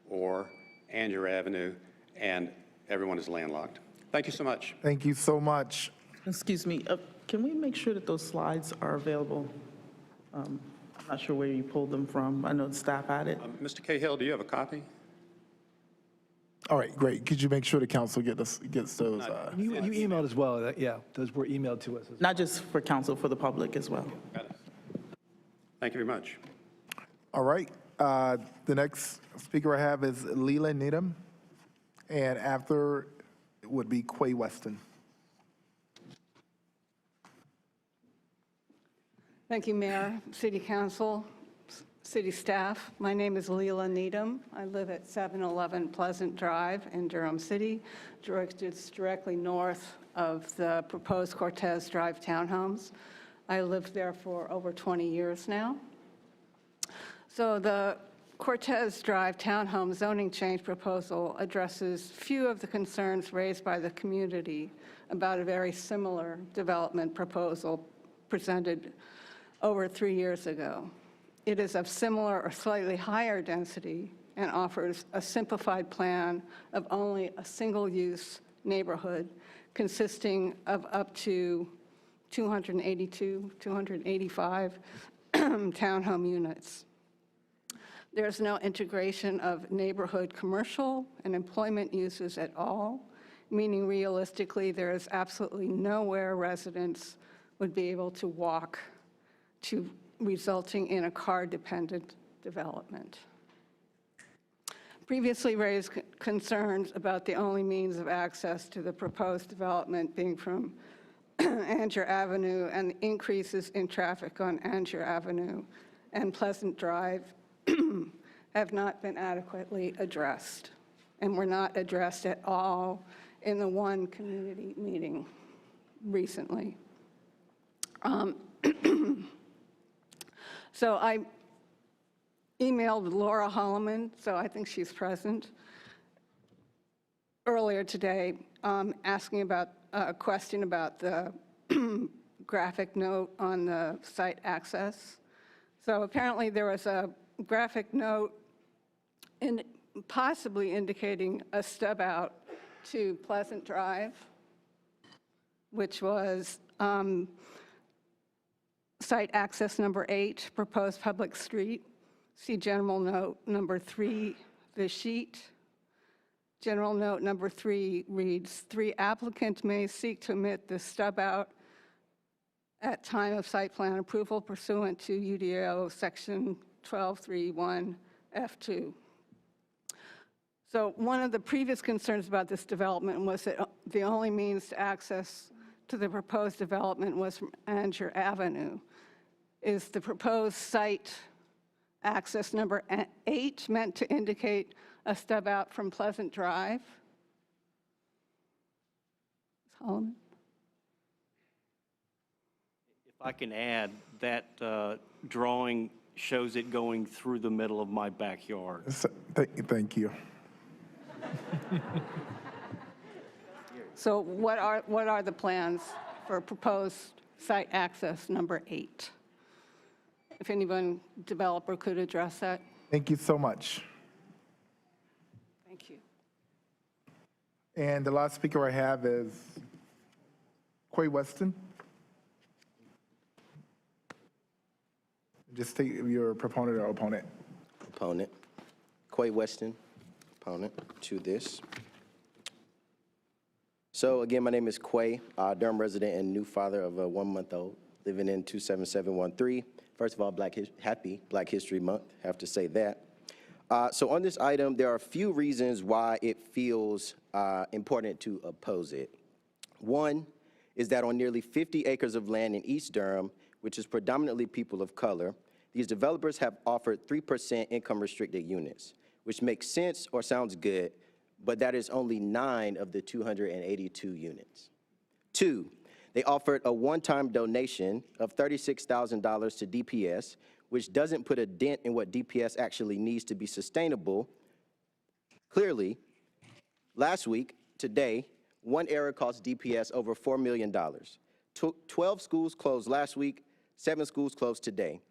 [SPEAKER 15] or Andrew Avenue, and everyone is landlocked. Thank you so much.
[SPEAKER 2] Thank you so much.
[SPEAKER 10] Excuse me, can we make sure that those slides are available? I'm not sure where you pulled them from. I know the staff had it.
[SPEAKER 15] Mr. Cahill, do you have a copy?
[SPEAKER 2] All right, great. Could you make sure the council gets those?
[SPEAKER 16] You emailed as well, yeah, those were emailed to us.
[SPEAKER 10] Not just for council, for the public as well.
[SPEAKER 15] Got it. Thank you very much.
[SPEAKER 2] All right. The next speaker I have is Leland Needham, and after it would be Quay Weston.
[SPEAKER 17] Thank you, Mayor, City Council, City staff. My name is Leela Needham. I live at 711 Pleasant Drive in Durham City, directly north of the proposed Cortez Drive townhomes. I lived there for over 20 years now. So the Cortez Drive townhome zoning change proposal addresses few of the concerns raised by the community about a very similar development proposal presented over 3 years ago. It is of similar or slightly higher density and offers a simplified plan of only a single-use neighborhood consisting of up to 282, 285 townhome units. There's no integration of neighborhood commercial and employment uses at all, meaning realistically there is absolutely nowhere residents would be able to walk to, resulting in a car-dependent development. Previously raised concerns about the only means of access to the proposed development being from Andrew Avenue and increases in traffic on Andrew Avenue and Pleasant Drive have not been adequately addressed and were not addressed at all in the one community meeting recently. So I emailed Laura Holloman, so I think she's present, earlier today, asking about a question about the graphic note on the site access. So apparently there was a graphic note possibly indicating a stub out to Pleasant Drive, which was site access number 8, proposed public street. See general note number 3, the sheet. General note number 3 reads, 3 applicants may seek to omit the stub out at time of site plan approval pursuant to UDO section 1231 F2. So one of the previous concerns about this development was that the only means to access to the proposed development was from Andrew Avenue. Is the proposed site access number 8 meant to indicate a stub out from Pleasant Drive? Solomon?
[SPEAKER 14] If I can add, that drawing shows it going through the middle of my backyard.
[SPEAKER 2] Thank you.
[SPEAKER 17] So what are the plans for proposed site access number 8? If anyone, developer, could address that.
[SPEAKER 2] Thank you so much.
[SPEAKER 17] Thank you.
[SPEAKER 2] And the last speaker I have is Quay Weston. Just state if you're a proponent or opponent.
[SPEAKER 18] Opponent. Quay Weston, opponent to this. So again, my name is Quay, Durham resident and new father of a 1-month-old living in 27713. First of all, happy Black History Month, have to say that. So on this item, there are a few reasons why it feels important to oppose it. One is that on nearly 50 acres of land in East Durham, which is predominantly people of color, these developers have offered 3% income-restricted units, which makes sense or sounds good, but that is only 9 of the 282 units. 2, they offered a one-time donation of $36,000 to DPS, which doesn't put a dent in what DPS actually needs to be sustainable. Clearly, last week, today, one error cost DPS over $4 million. 12 schools closed last week, 7 schools closed today.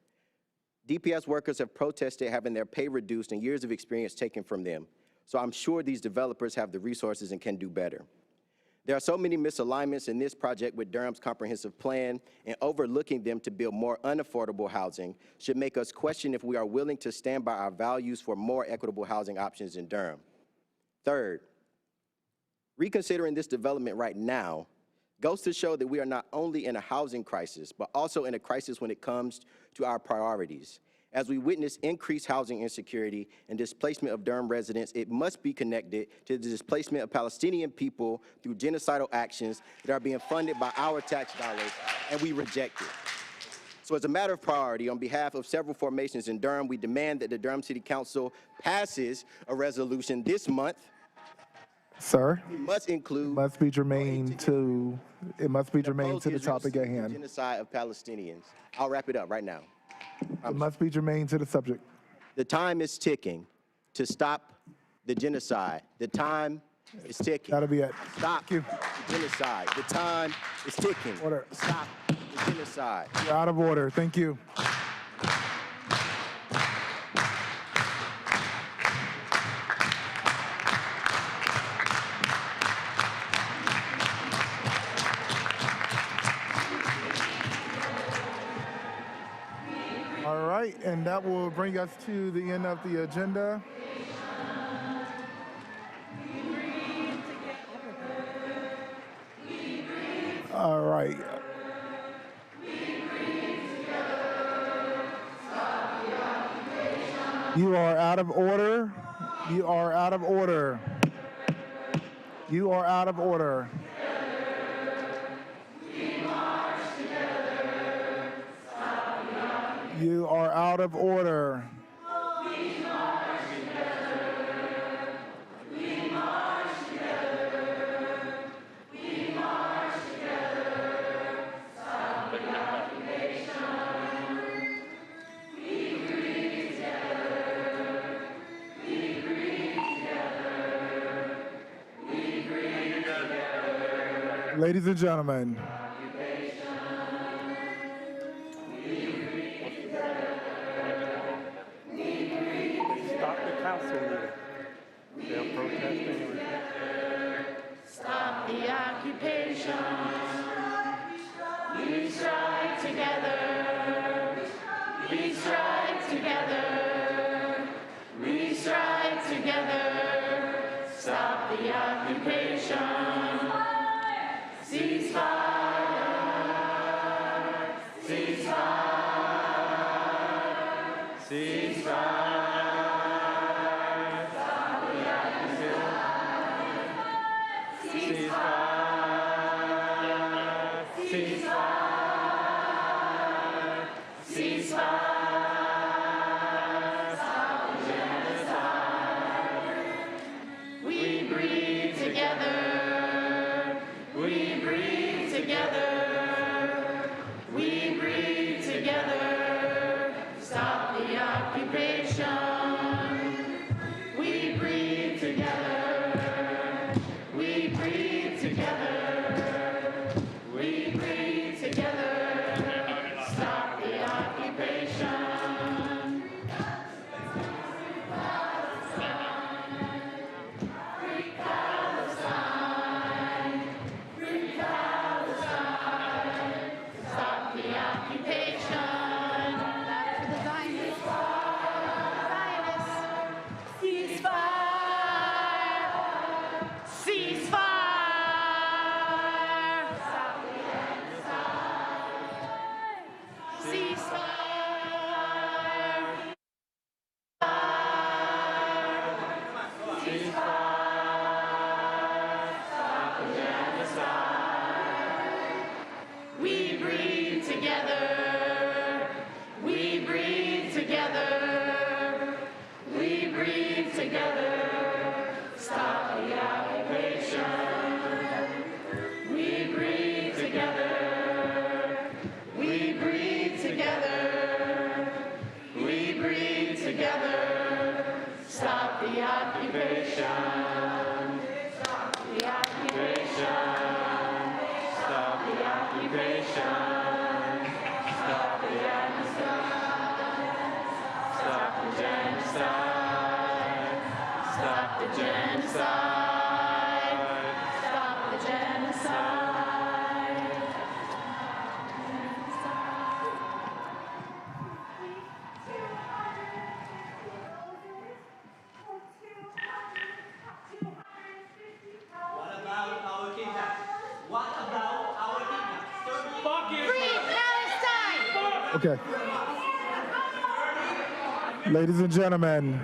[SPEAKER 18] DPS workers have protested having their pay reduced and years of experience taken from them. So I'm sure these developers have the resources and can do better. There are so many misalignments in this project with Durham's comprehensive plan, and overlooking them to build more unaffordable housing should make us question if we are willing to stand by our values for more equitable housing options in Durham. Third, reconsidering this development right now goes to show that we are not only in a housing crisis, but also in a crisis when it comes to our priorities. As we witness increased housing insecurity and displacement of Durham residents, it must be connected to the displacement of Palestinian people through genocidal actions that are being funded by our tax dollars, and we reject it. So as a matter of priority, on behalf of several formations in Durham, we demand that the Durham City Council passes a resolution this month.
[SPEAKER 2] Sir,
[SPEAKER 18] it must include.
[SPEAKER 2] It must be germane to the topic at hand.
[SPEAKER 18] Genocide of Palestinians. I'll wrap it up right now.
[SPEAKER 2] It must be germane to the subject.
[SPEAKER 18] The time is ticking to stop the genocide. The time is ticking.
[SPEAKER 2] That'll be it.
[SPEAKER 18] Stop the genocide. The time is ticking.
[SPEAKER 2] Order.
[SPEAKER 18] Stop the genocide.
[SPEAKER 2] You're out of order. Thank you. All right, and that will bring us to the end of the agenda. All right. You are out of order. You are out of order. You are out of order. You are out of order. Ladies and gentlemen.
[SPEAKER 19] Stop the council meeting. They'll protest anyway.
[SPEAKER 20] Stop the occupation. We strike together. We strike together. We strike together. Stop the occupation. Ceasefire. Ceasefire. Ceasefire. Ceasefire. We breathe together. We breathe together. We breathe together. Stop the occupation. Free Palestine. Free Palestine. Stop the occupation. For the Zionists. Ceasefire! Ceasefire! Stop the genocide! Ceasefire! Ceasefire! Stop the genocide! We breathe together. We breathe together. We breathe together. Stop the occupation. We breathe together. We breathe together. We breathe together. Stop the occupation. Stop the occupation. Stop the occupation. Stop the genocide. Stop the genocide. Stop the genocide. Stop the genocide.
[SPEAKER 21] What about our kingdom? What about our kingdom? Fuck you!
[SPEAKER 20] Free Palestine!
[SPEAKER 2] Okay. Ladies and gentlemen.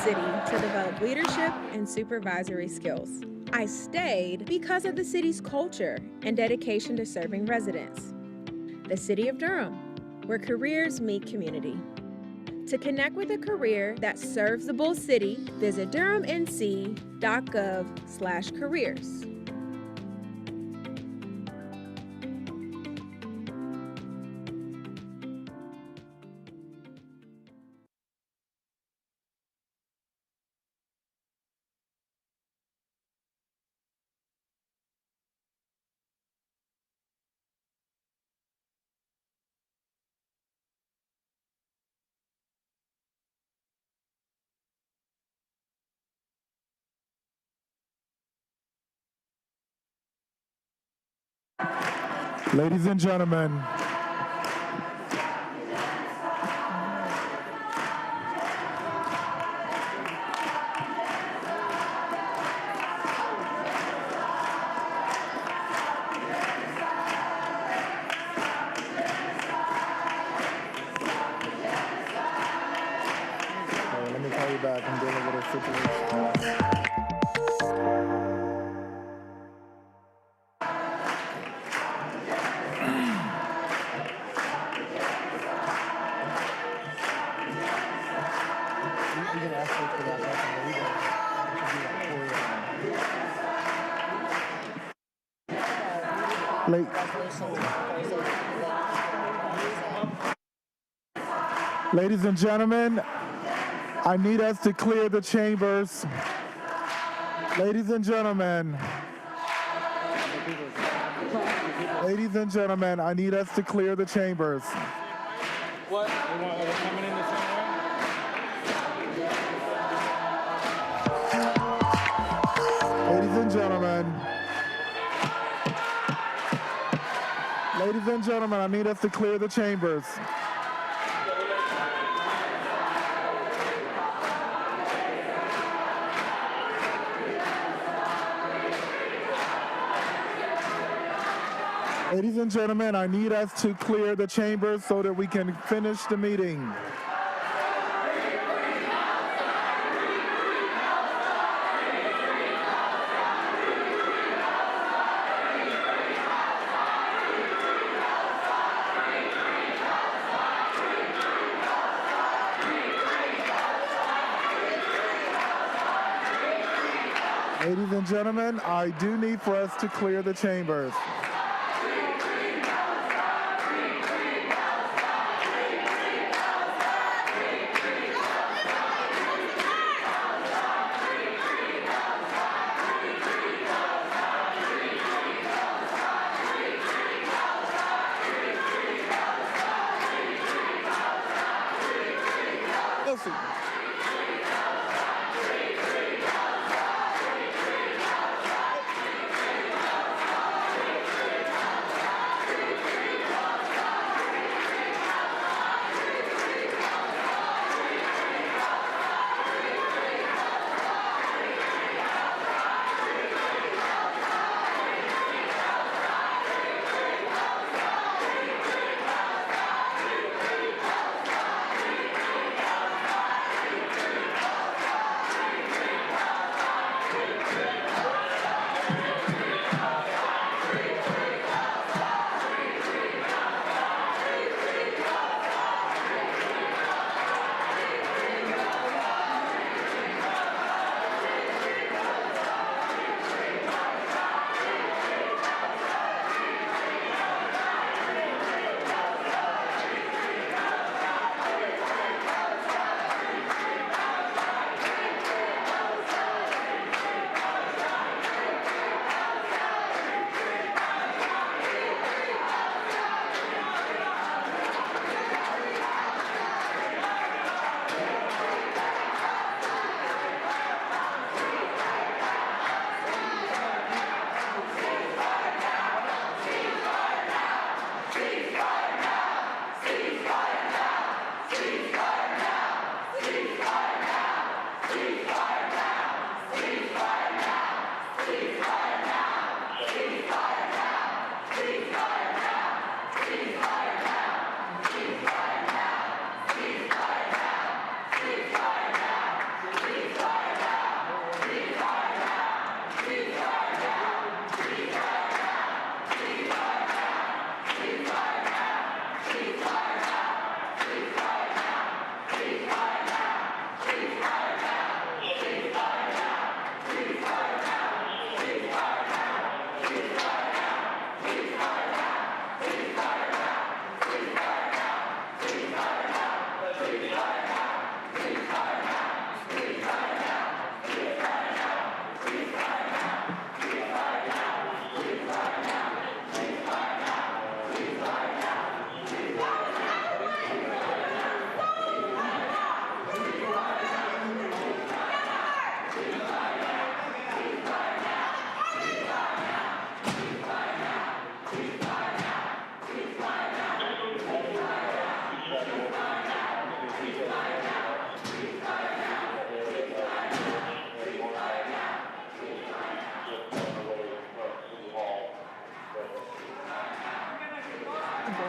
[SPEAKER 3] city to develop leadership and supervisory skills. I stayed because of the city's culture and dedication to serving residents. The City of Durham, where careers meet community. To connect with a career that serves the Bull City, visit durhamnc.gov/careers.
[SPEAKER 2] Ladies and gentlemen, let me call you back. I'm dealing with a situation. Ladies and gentlemen, I need us to clear the chambers. Ladies and gentlemen. Ladies and gentlemen, I need us to clear the chambers.
[SPEAKER 19] What? Are they coming in the same way?
[SPEAKER 2] Ladies and gentlemen. Ladies and gentlemen, I need us to clear the chambers. Ladies and gentlemen, I need us to clear the chambers so that we can finish the meeting. Ladies and gentlemen, I do need for us to clear the chambers.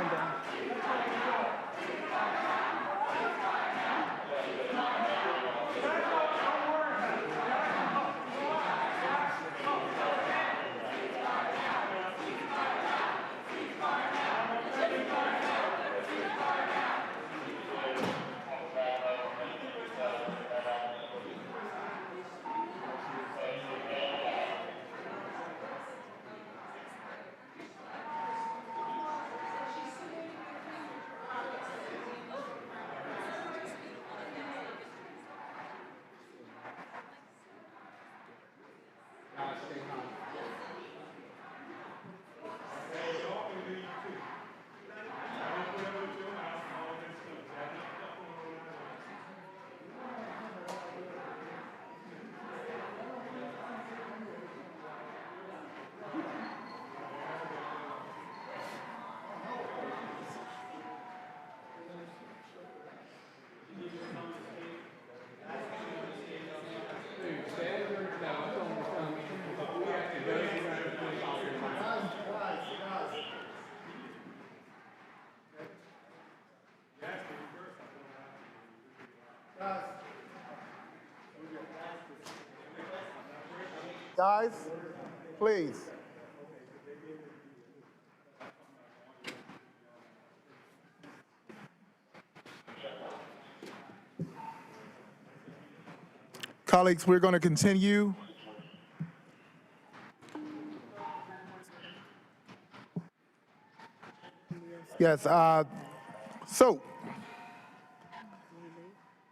[SPEAKER 9] agenda.
[SPEAKER 2] Guys, please. Colleagues, we're going to continue. Yes, so.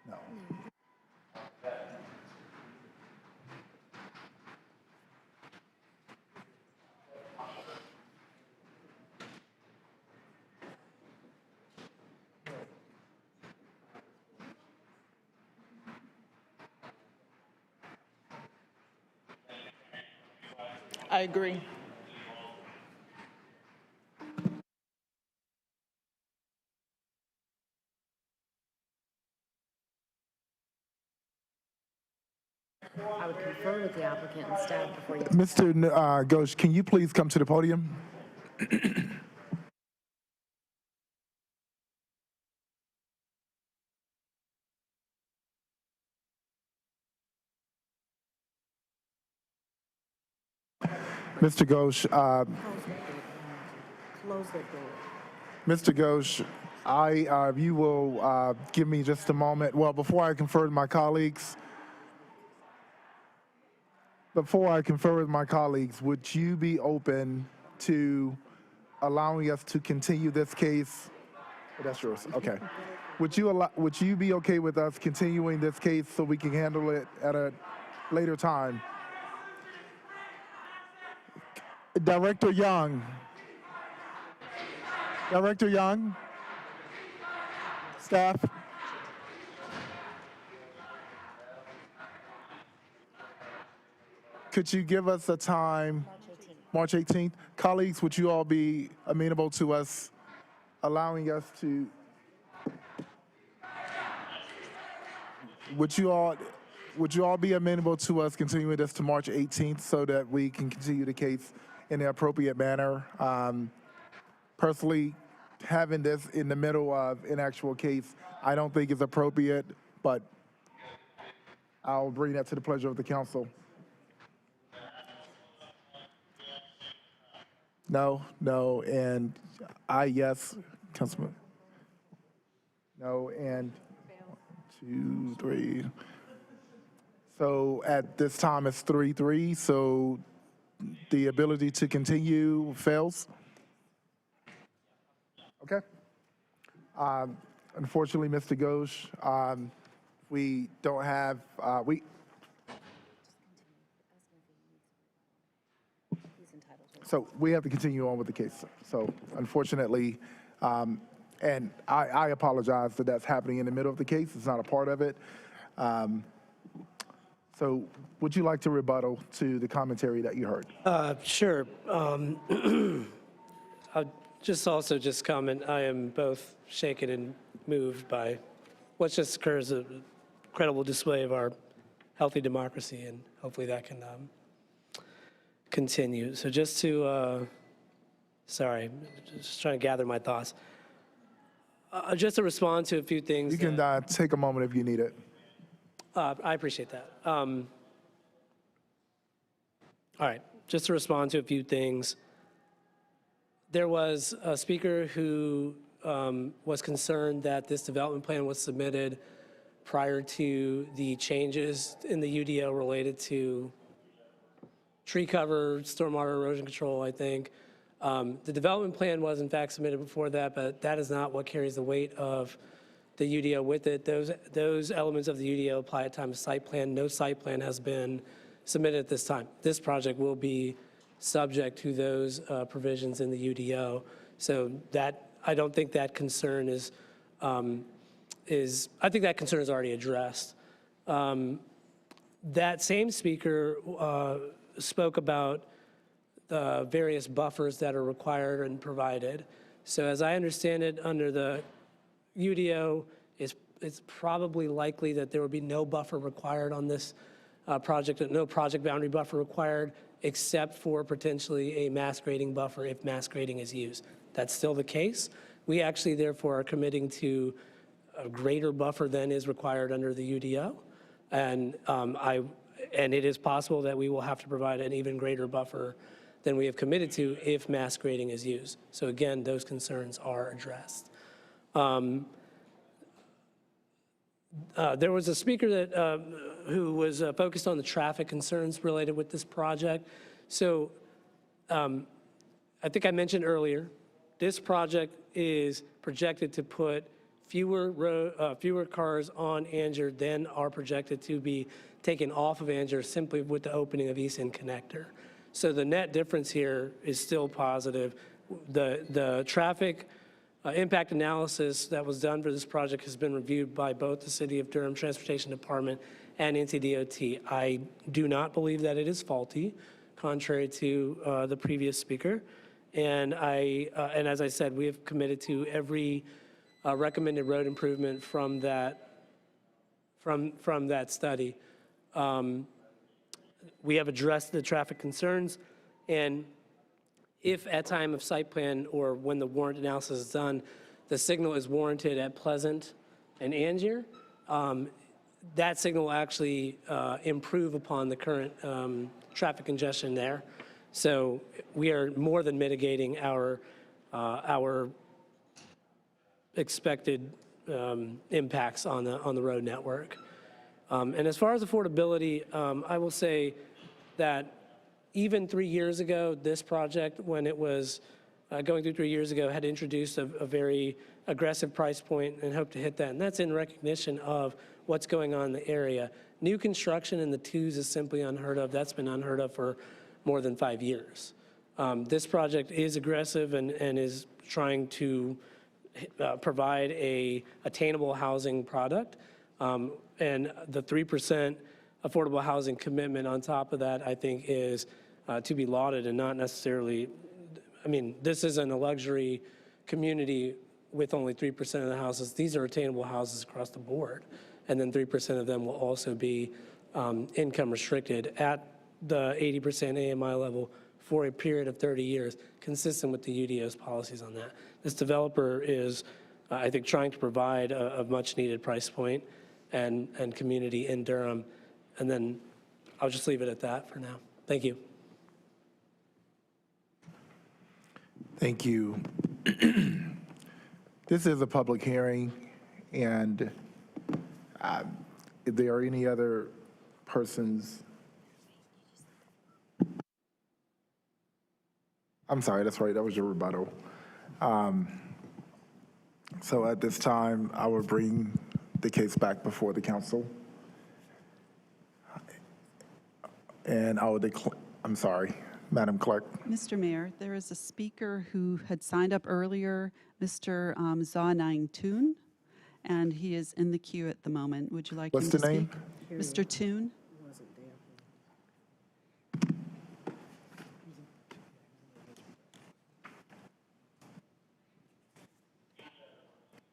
[SPEAKER 2] No.
[SPEAKER 10] I agree.
[SPEAKER 4] I would confer with the applicant and staff before you.
[SPEAKER 2] Mr. Ghosh, can you please come to the podium? Mr. Ghosh,
[SPEAKER 8] Close that door.
[SPEAKER 2] Mr. Ghosh, you will give me just a moment. Well, before I confer with my colleagues, would you be open to allowing us to continue this case? Oh, that's yours. Okay. Would you be okay with us continuing this case so we can handle it at a later time? Director Young, staff. Could you give us a time? March 18th. Colleagues, would you all be amenable to us allowing us to? Would you all be amenable to us continuing this to March 18th so that we can continue the case in the appropriate manner? Personally, having this in the middle of an actual case, I don't think is appropriate, but I'll bring that to the pleasure of the council. No, and yes, Councilman. No, and 1, 2, 3. So at this time, it's 3-3, so the ability to continue fails? Okay. Unfortunately, Mr. Ghosh, we don't have, so we have to continue on with the case. So unfortunately, and I apologize that that's happening in the middle of the case. It's not a part of it. So would you like to rebuttal to the commentary that you heard?
[SPEAKER 12] Sure. I'll just comment, I am both shaken and moved by what just occurs, a credible display of our healthy democracy, and hopefully that can continue. So just to Sorry, just trying to gather my thoughts. Just to respond to a few things.
[SPEAKER 2] You can take a moment if you need it.
[SPEAKER 12] I appreciate that. All right, just to respond to a few things. There was a speaker who was concerned that this development plan was submitted prior to the changes in the UDO related to tree cover, stormwater erosion control, I think. The development plan was in fact submitted before that, but that is not what carries the weight of the UDO with it. Those elements of the UDO apply at time of site plan. No site plan has been submitted at this time. This project will be subject to those provisions in the UDO. So that, I don't think that concern is I think that concern is already addressed. That same speaker spoke about the various buffers that are required and provided. So as I understand it, under the UDO, it's probably likely that there will be no buffer required on this project, no project boundary buffer required, except for potentially a mass grading buffer if mass grading is used. That's still the case. We actually, therefore, are committing to a greater buffer than is required under the UDO. And it is possible that we will have to provide an even greater buffer than we have committed to if mass grading is used. So again, those concerns are addressed. There was a speaker that who was focused on the traffic concerns related with this project. So I think I mentioned earlier, this project is projected to put fewer cars on Anger than are projected to be taken off of Anger simply with the opening of East End Connector. So the net difference here is still positive. The traffic impact analysis that was done for this project has been reviewed by both the City of Durham Transportation Department and NCDOT. I do not believe that it is faulty, contrary to the previous speaker. And as I said, we have committed to every recommended road improvement from that study. We have addressed the traffic concerns, and if at time of site plan or when the warrant analysis is done, the signal is warranted at Pleasant and Angier, that signal will actually improve upon the current traffic congestion there. So we are more than mitigating our expected impacts on the road network. And as far as affordability, I will say that even 3 years ago, this project, when it was going through 3 years ago, had introduced a very aggressive price point and hoped to hit that. And that's in recognition of what's going on in the area. New construction in the twos is simply unheard of. That's been unheard of for more than 5 years. This project is aggressive and is trying to provide a attainable housing product. And the 3% affordable housing commitment on top of that, I think, is to be lauded and not necessarily, I mean, this isn't a luxury community with only 3% of the houses. These are attainable houses across the board. And then 3% of them will also be income restricted at the 80% AMI level for a period of 30 years, consistent with the UDO's policies on that. This developer is, I think, trying to provide a much-needed price point and community in Durham. And then I'll just leave it at that for now. Thank you.
[SPEAKER 2] Thank you. This is a public hearing, and if there are any other persons, I'm sorry, that's right, that was your rebuttal. So at this time, I will bring the case back before the council. And I will declare, I'm sorry, Madam Clerk.
[SPEAKER 5] Mr. Mayor, there is a speaker who had signed up earlier, Mr. Zaw Toon, and he is in the queue at the moment. Would you like him to speak?
[SPEAKER 2] What's the name?
[SPEAKER 5] Mr. Toon.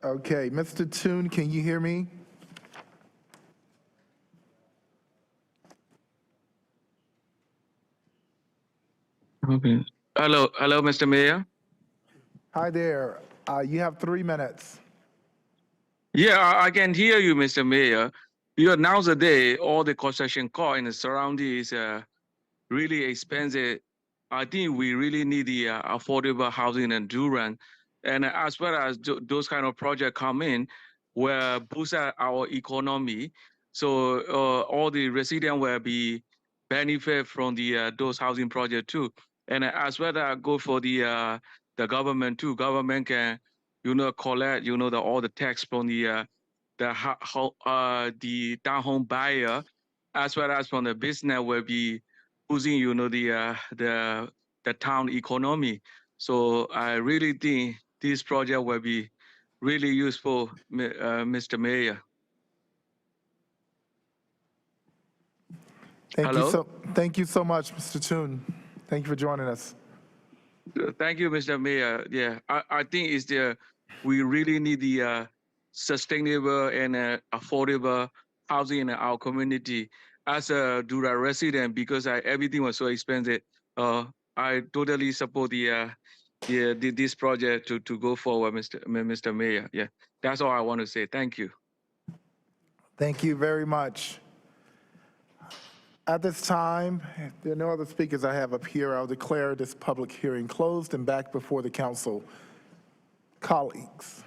[SPEAKER 2] Okay, Mr. Toon, can you hear me?
[SPEAKER 1] Okay. Hello, Mr. Mayor.
[SPEAKER 2] Hi there. You have 3 minutes.
[SPEAKER 19] Yeah, I can hear you, Mr. Mayor. Nowadays, all the construction cost in the surrounding is really expensive. I think we really need the affordable housing in Durham. And as well as those kind of projects come in, will boost our economy. So all the residents will be benefit from the those housing projects too. And as well as go for the government too. Government can, collect, all the tax from the town buyer, as well as from the business will be boosting, the town economy. So I really think this project will be really useful, Mr. Mayor.
[SPEAKER 2] Thank you
[SPEAKER 19] Hello?
[SPEAKER 2] thank you so much, Mr. Toon. Thank you for joining us.
[SPEAKER 19] Thank you, Mr. Mayor. Yeah, I think we really need the sustainable and affordable housing in our community. As a Durham resident, because everything was so expensive, I totally support this project to go forward, Mr. Mayor. Yeah, that's all I want to say. Thank you.
[SPEAKER 2] Thank you very much. At this time, if there are no other speakers I have up here, I'll declare this public hearing closed and back before the council. Colleagues.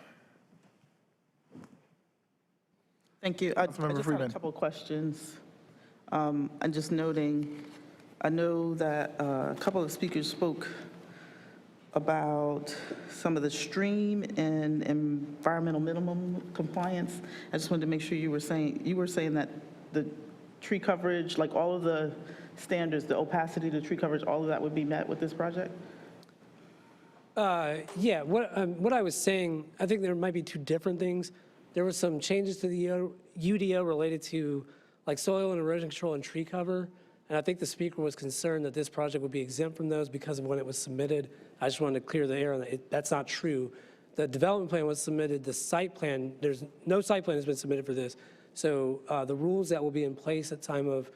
[SPEAKER 10] Thank you. I just have
[SPEAKER 2] Freeman.
[SPEAKER 10] a couple of questions. I'm just noting, I know that a couple of speakers spoke about some of the stream and environmental minimum compliance. I just wanted to make sure you were saying that the tree coverage, like all of the standards, the opacity, the tree coverage, all of that would be met with this project?
[SPEAKER 12] Yeah, what I was saying, I think there might be two different things. There were some changes to the UDO related to like soil and erosion control and tree cover. And I think the speaker was concerned that this project would be exempt from those because of when it was submitted. I just wanted to clear the air on that. That's not true. The development plan was submitted. The site plan, there's no site plan has been submitted for this. So the rules that will be in place at time of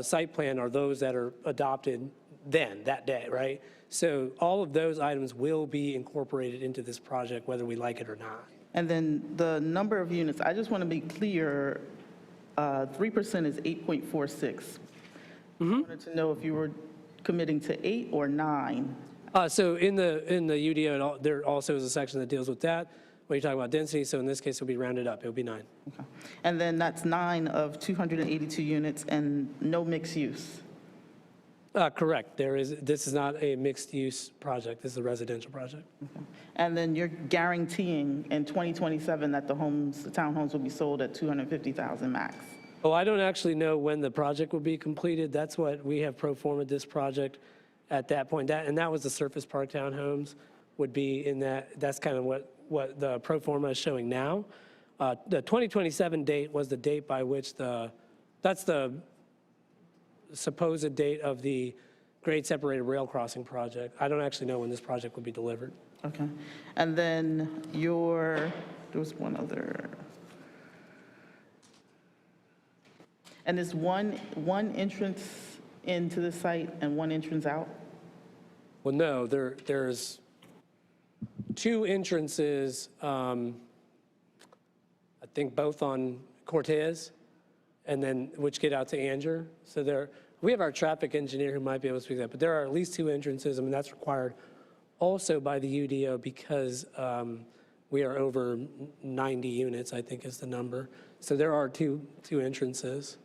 [SPEAKER 12] site plan are those that are adopted that day, right? So all of those items will be incorporated into this project, whether we like it or not.
[SPEAKER 10] And then the number of units, I just want to be clear, 3% is 8.46. I wanted to know if you were committing to 8 or 9.
[SPEAKER 12] So in the UDO, there also is a section that deals with that. When you talk about density, so in this case, it'll be rounded up. It'll be 9.
[SPEAKER 10] Okay. And then that's 9 of 282 units and no mixed use.
[SPEAKER 12] Correct. This is not a mixed-use project. This is a residential project.
[SPEAKER 10] Okay. And then you're guaranteeing in 2027 that the townhomes will be sold at 250,000 max.
[SPEAKER 12] Oh, I don't actually know when the project will be completed. That's what we have pro forma this project at that point. And that was the Surface Park townhomes would be in that. That's kind of what the pro forma is showing now. The 2027 date was the date by which that's the supposed date of the grade separated rail crossing project. I don't actually know when this project will be delivered.
[SPEAKER 10] Okay. And then there was one other. And is one entrance into the site and one entrance out?
[SPEAKER 12] Well, no, there's 2 entrances, I think both on Cortez, and then which get out to Anger. So we have our traffic engineer who might be able to speak to that, but there are at least 2 entrances. I mean, that's required also by the UDO because we are over 90 units, I think is the number. So there are two entrances.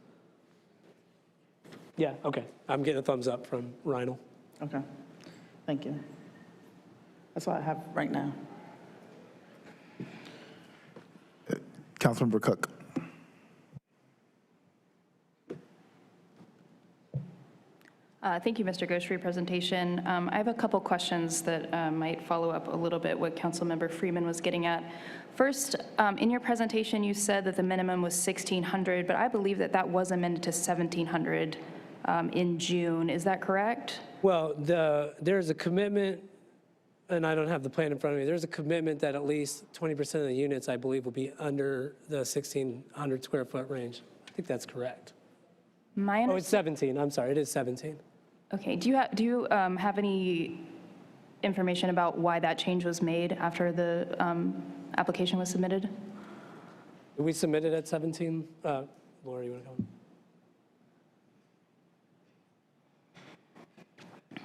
[SPEAKER 12] Yeah, okay. I'm getting a thumbs up from Reinl.
[SPEAKER 10] Okay, thank you. That's all I have right now.
[SPEAKER 2] Councilmember Cook.
[SPEAKER 7] Thank you, Mr. Ghosh, for your presentation. I have a couple questions that might follow up a little bit what Councilmember Freeman was getting at. First, in your presentation, you said that the minimum was 1,600, but I believe that was amended to 1,700 in June. Is that correct?
[SPEAKER 12] Well, there's a commitment, and I don't have the plan in front of me. There's a commitment that at least 20% of the units, I believe, will be under the 1,600 square foot range. I think that's correct.
[SPEAKER 7] Oh,
[SPEAKER 12] it's 17. I'm sorry, it is 17.
[SPEAKER 7] Okay. Do you have any information about why that change was made after the application was submitted?
[SPEAKER 12] We submitted at 17. Laura, you want to come?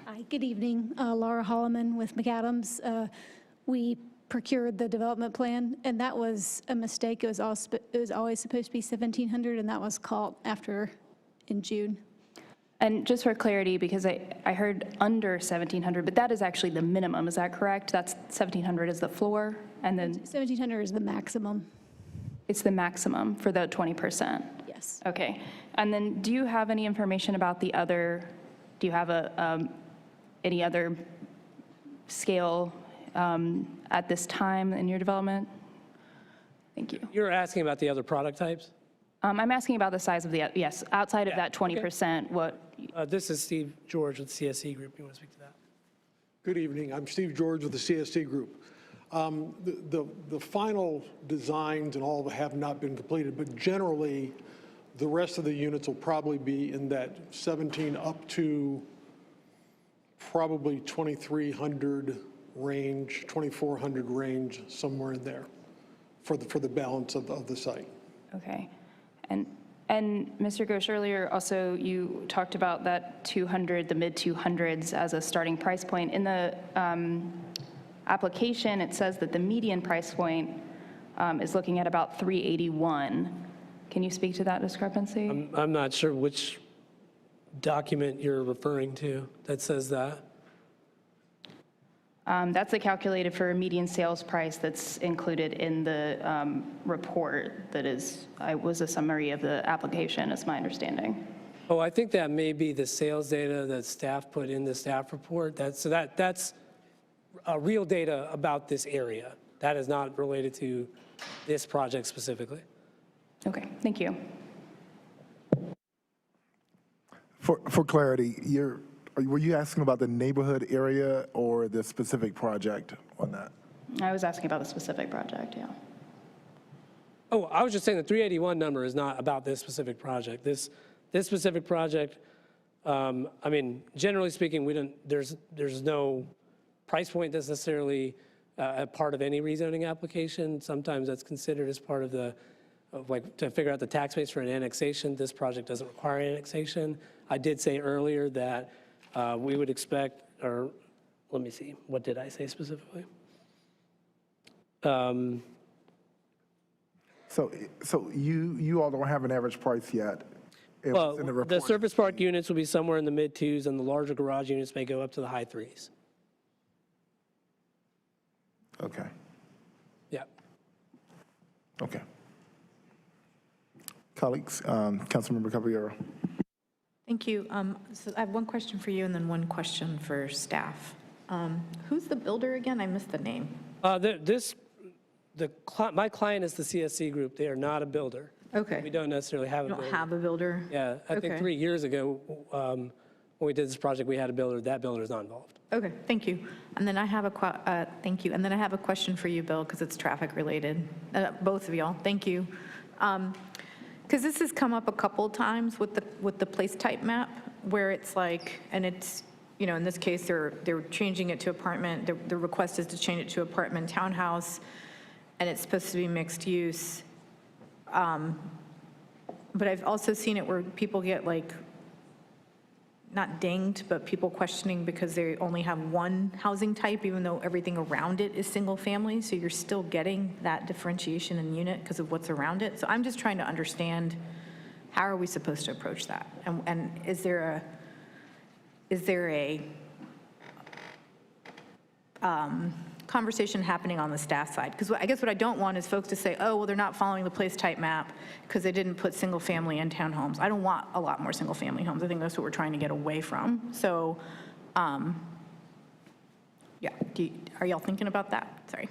[SPEAKER 1] Hi, good evening. Laura Holloman with McAdams. We procured the development plan, and that was a mistake. It was always supposed to be 1,700, and that was caught in June.
[SPEAKER 7] And just for clarity, because I heard under 1,700, but that is actually the minimum, is that correct? That's 1,700 is the floor, and then
[SPEAKER 1] 1,700 is the maximum.
[SPEAKER 7] it's the maximum for the 20%?
[SPEAKER 1] Yes.
[SPEAKER 7] Okay. And then do you have any information about the other, do you have any other scale at this time in your development? Thank you.
[SPEAKER 12] You're asking about the other product types?
[SPEAKER 7] I'm asking about the size of the, yes, outside of that 20%, what?
[SPEAKER 12] This is Steve George with the CSE Group. You want to speak to that?
[SPEAKER 22] Good evening. I'm Steve George with the CST Group. The final designs and all have not been completed, but generally, the rest of the units will probably be in that 17 up to probably 2,300 range, 2,400 range, somewhere in there for the balance of the site.
[SPEAKER 7] Okay. And Mr. Ghosh, earlier also you talked about that 200, the mid 200s as a starting price point. In the application, it says that the median price point is looking at about 381. Can you speak to that discrepancy?
[SPEAKER 12] I'm not sure which document you're referring to that says that.
[SPEAKER 7] That's the calculated for a median sales price that's included in the report that was a summary of the application, is my understanding.
[SPEAKER 12] Oh, I think that may be the sales data that staff put in the staff report. That's real data about this area. That is not related to this project specifically.
[SPEAKER 7] Okay, thank you.
[SPEAKER 2] For clarity, were you asking about the neighborhood area or the specific project on that?
[SPEAKER 7] I was asking about the specific project, yeah.
[SPEAKER 12] Oh, I was just saying the 381 number is not about this specific project. This specific project, I mean, generally speaking, there's no price point that's necessarily a part of any rezoning application. Sometimes that's considered as part of to figure out the tax base for an annexation. This project doesn't require annexation. I did say earlier that we would expect, or let me see, what did I say specifically?
[SPEAKER 2] So you all don't have an average price yet?
[SPEAKER 12] Well, the surface park units will be somewhere in the mid 2s, and the larger garage units may go up to the high 3s.
[SPEAKER 2] Okay.
[SPEAKER 12] Yeah.
[SPEAKER 2] Okay. Colleagues, Councilmember Caballero.
[SPEAKER 9] Thank you. So I have one question for you and then one question for staff. Who's the builder again? I missed the name.
[SPEAKER 12] My client is the CSC Group. They are not a builder.
[SPEAKER 9] Okay.
[SPEAKER 12] We don't necessarily have a builder.
[SPEAKER 9] You don't have a builder?
[SPEAKER 12] Yeah, I think 3 years ago, when we did this project, we had a builder. That builder is not involved.
[SPEAKER 9] Okay, thank you. And then I have thank you. And then I have a question for you, Bill, because it's traffic related. Both of y'all, thank you. Because this has come up a couple times with the place type map, where it's like, and it's, in this case, they're changing it to apartment. The request is to change it to apartment townhouse, and it's supposed to be mixed use. But I've also seen it where people get not dinged, but people questioning because they only have one housing type, even though everything around it is single family. So you're still getting that differentiation in unit because of what's around it. So I'm just trying to understand, how are we supposed to approach that? And is there a conversation happening on the staff side? Because I guess what I don't want is folks to say, oh, well, they're not following the place type map because they didn't put single family and townhomes. I don't want a lot more single family homes. I think that's what we're trying to get away from. So, yeah, are y'all thinking about that? Sorry.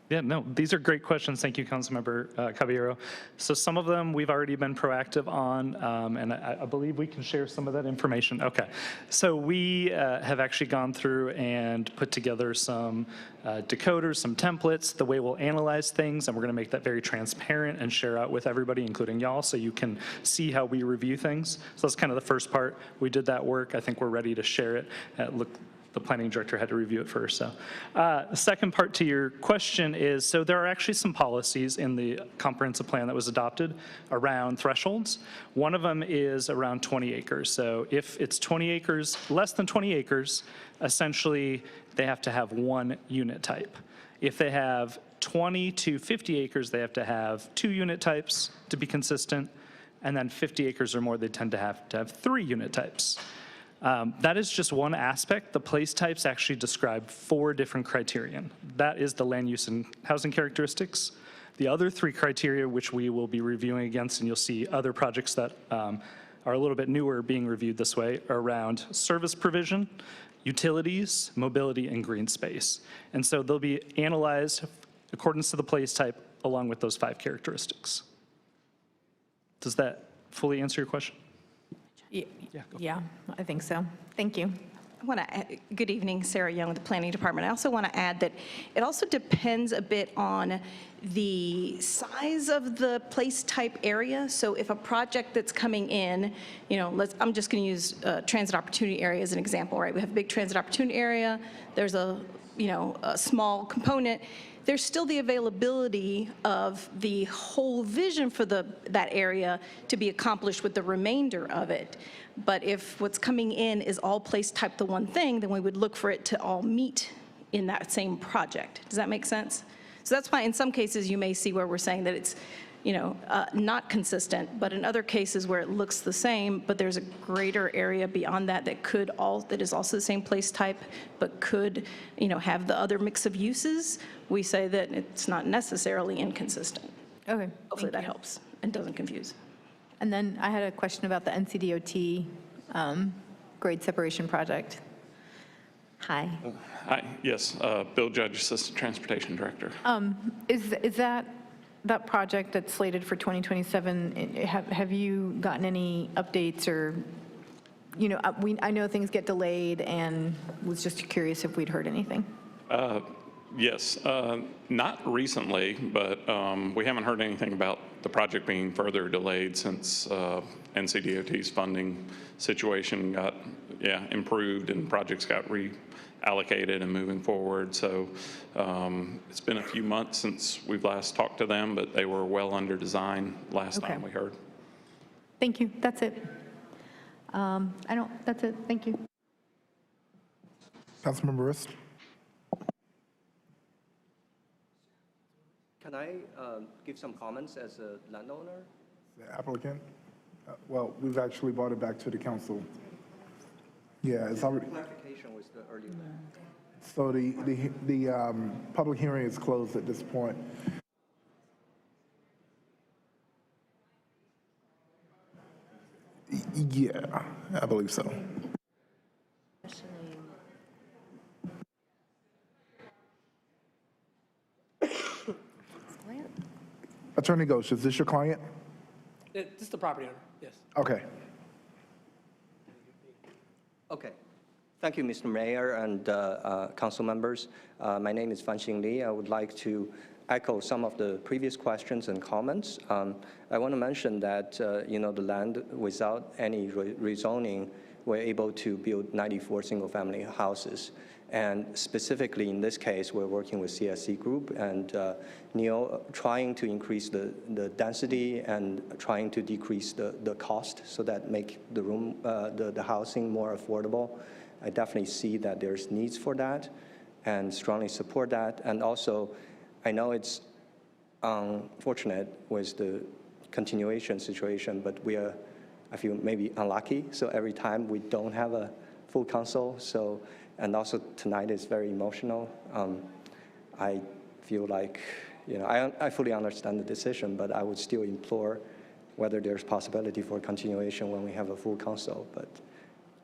[SPEAKER 11] Yeah, no, these are great questions. Thank you, Councilmember Caballero. So some of them we've already been proactive on, and I believe we can share some of that information. Okay, so we have actually gone through and put together some decoders, some templates, the way we'll analyze things, and we're gonna make that very transparent and share out with everybody, including y'all, so you can see how we review things. So that's kind of the first part. We did that work. I think we're ready to share it. the planning director had to review it first. So the second part to your question is, so there are actually some policies in the comprehensive plan that was adopted around thresholds. One of them is around 20 acres. So if it's 20 acres, less than 20 acres, essentially they have to have one unit type. If they have 20 to 50 acres, they have to have 2 unit types to be consistent. And then 50 acres or more, they tend to have 3 unit types. That is just one aspect. The place types actually describe 4 different criterion. That is the land use and housing characteristics. The other 3 criteria, which we will be reviewing against, and you'll see other projects that are a little bit newer being reviewed this way, are around service provision, utilities, mobility, and green space. And so they'll be analyzed according to the place type along with those 5 characteristics. Does that fully answer your question?
[SPEAKER 9] Yeah, I think so. Thank you.
[SPEAKER 6] I want to, good evening, Sarah Young with the Planning Department. I also want to add that it also depends a bit on the size of the place type area. So if a project that's coming in, you know, I'm just going to use transit opportunity area as an example, right? We have a big transit opportunity area. There's a, you know, a small component. There's still the availability of the whole vision for that area to be accomplished with the remainder of it. But if what's coming in is all place type the one thing, then we would look for it to all meet in that same project. Does that make sense? So that's why in some cases you may see where we're saying that it's, you know, not consistent, but in other cases where it looks the same, but there's a greater area beyond that that is also the same place type, but could, you know, have the other mix of uses, we say that it's not necessarily inconsistent.
[SPEAKER 9] Okay.
[SPEAKER 6] Hopefully that helps and doesn't confuse.
[SPEAKER 9] And then I had a question about the NCDOT grade separation project. Hi.
[SPEAKER 13] Hi, yes, Bill Judge, Assistant Transportation Director.
[SPEAKER 9] Is that project that's slated for 2027, have you gotten any updates or, you know, I know things get delayed and was just curious if we'd heard anything.
[SPEAKER 13] Yes, not recently, but we haven't heard anything about the project being further delayed since NCDOT's funding situation got, improved and projects got reallocated and moving forward. So it's been a few months since we've last talked to them, but they were well under design last time we heard.
[SPEAKER 9] Thank you, that's it. That's it, thank you.
[SPEAKER 2] Councilmember Rist.
[SPEAKER 23] Can I give some comments as a landowner?
[SPEAKER 2] The applicant? Well, we've actually brought it back to the council. Yeah, it's already.
[SPEAKER 23] Clarification was the earlier.
[SPEAKER 2] So the public hearing is closed at this point. Yeah, I believe so. Attorney Ghosh, is this your client?
[SPEAKER 12] This is the property owner, yes.
[SPEAKER 2] Okay.
[SPEAKER 23] Okay. Thank you, Mr. Mayor and council members. My name is Fanxing Li. I would like to echo some of the previous questions and comments. I want to mention that, you know, the land without any rezoning, we're able to build 94 single-family houses. And specifically in this case, we're working with CSC Group and Neil trying to increase the density and trying to decrease the cost so that make the room, the housing more affordable. I definitely see that there's needs for that and strongly support that. And also, I know it's unfortunate with the continuation situation, but we are, I feel maybe unlucky. So every time we don't have a full council, so. And also tonight is very emotional. I feel like, you know, I fully understand the decision, but I would still implore whether there's possibility for continuation when we have a full council. But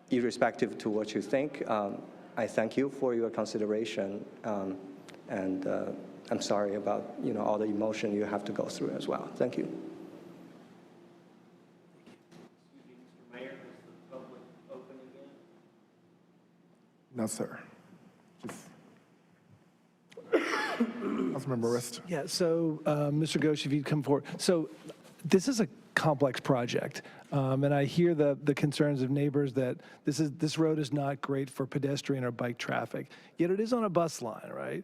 [SPEAKER 23] irrespective to what you think, I thank you for your consideration. And I'm sorry about, you know, all the emotion you have to go through as well. Thank you.
[SPEAKER 2] No, sir. Councilmember Rist.
[SPEAKER 16] Yeah, so Mr. Ghosh, if you'd come forward. So this is a complex project. And I hear the concerns of neighbors that this road is not great for pedestrian or bike traffic, yet it is on a bus line, right?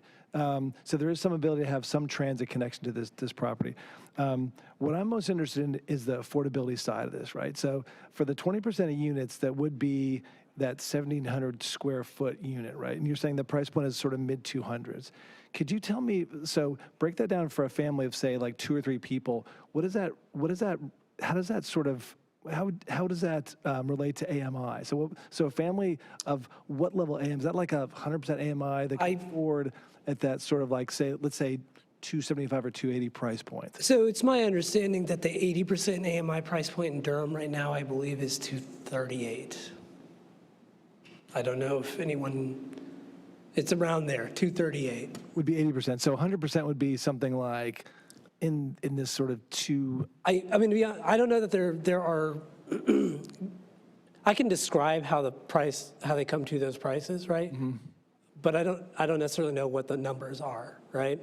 [SPEAKER 16] So there is some ability to have some transit connection to this property. What I'm most interested in is the affordability side of this, right? So for the 20% of units that would be that 1,700 square foot unit, right? And you're saying the price point is sort of mid 200s. Could you tell me, so break that down for a family of say like 2 or 3 people. How does that relate to AMI? So a family of what level AMI? Is that like a 100% AMI that can afford at that sort of like, say, let's say 275 or 280 price point?
[SPEAKER 12] So it's my understanding that the 80% AMI price point in Durham right now, I believe, is 238. I don't know if anyone, it's around there, 238.
[SPEAKER 16] Would be 80%. So 100% would be something like in this sort of
[SPEAKER 12] I mean, to be honest, I don't know that there are, I can describe how they come to those prices, right? Mm-hmm. But I don't necessarily know what the numbers are, right?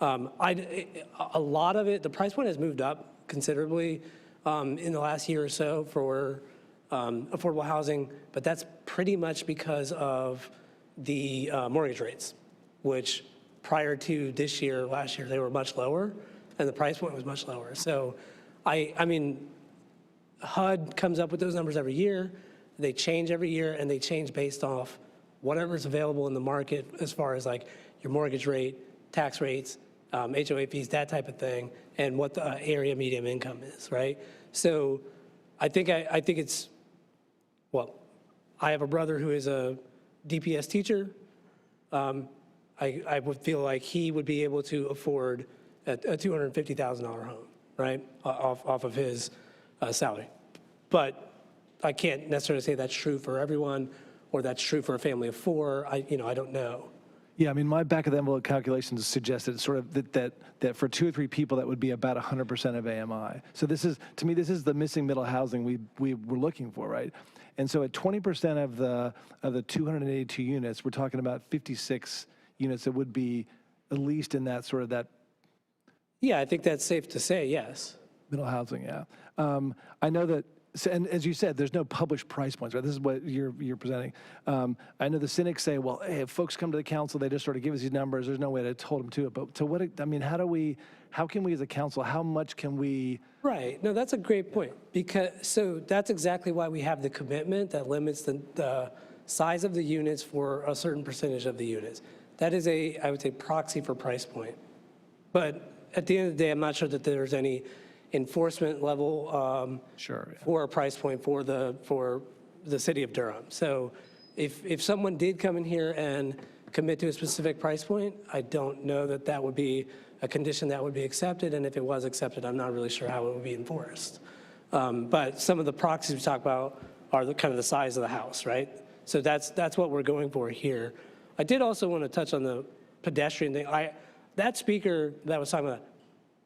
[SPEAKER 12] A lot of it, the price point has moved up considerably in the last year or so for affordable housing, but that's pretty much because of the mortgage rates, which prior to this year, last year, they were much lower, and the price point was much lower. So, I mean, HUD comes up with those numbers every year. They change every year, and they change based off whatever's available in the market as far as like your mortgage rate, tax rates, HOA fees, that type of thing, and what the area median income is, right? So I think it's, well, I have a brother who is a DPS teacher. I would feel like he would be able to afford a $250,000 home, right, off of his salary. But I can't necessarily say that's true for everyone, or that's true for a family of 4. I don't know.
[SPEAKER 16] Yeah, I mean, my back of the envelope calculations suggested sort of that for 2 or 3 people, that would be about 100% of AMI. So this is, to me, this is the missing middle housing we were looking for, right? And so at 20% of the 282 units, we're talking about 56 units that would be at least in that sort of that.
[SPEAKER 12] Yeah, I think that's safe to say, yes.
[SPEAKER 16] Middle housing, yeah. I know that, and as you said, there's no published price points, right? This is what you're presenting. I know the cynics say, well, hey, if folks come to the council, they just sort of give us these numbers. There's no way to hold them to it. But to what, I mean, how can we as a council, how much can we?
[SPEAKER 12] Right, no, that's a great point. So that's exactly why we have the commitment that limits the size of the units for a certain percentage of the units. That is I would say, proxy for price point. But at the end of the day, I'm not sure that there's any enforcement level for a price point for the city of Durham. So if someone did come in here and commit to a specific price point, I don't know that that would be a condition that would be accepted, and if it was accepted, I'm not really sure how it would be enforced. But some of the proxies we talk about are kind of the size of the house, right? So that's what we're going for here. I did also want to touch on the pedestrian thing. That speaker that was talking about,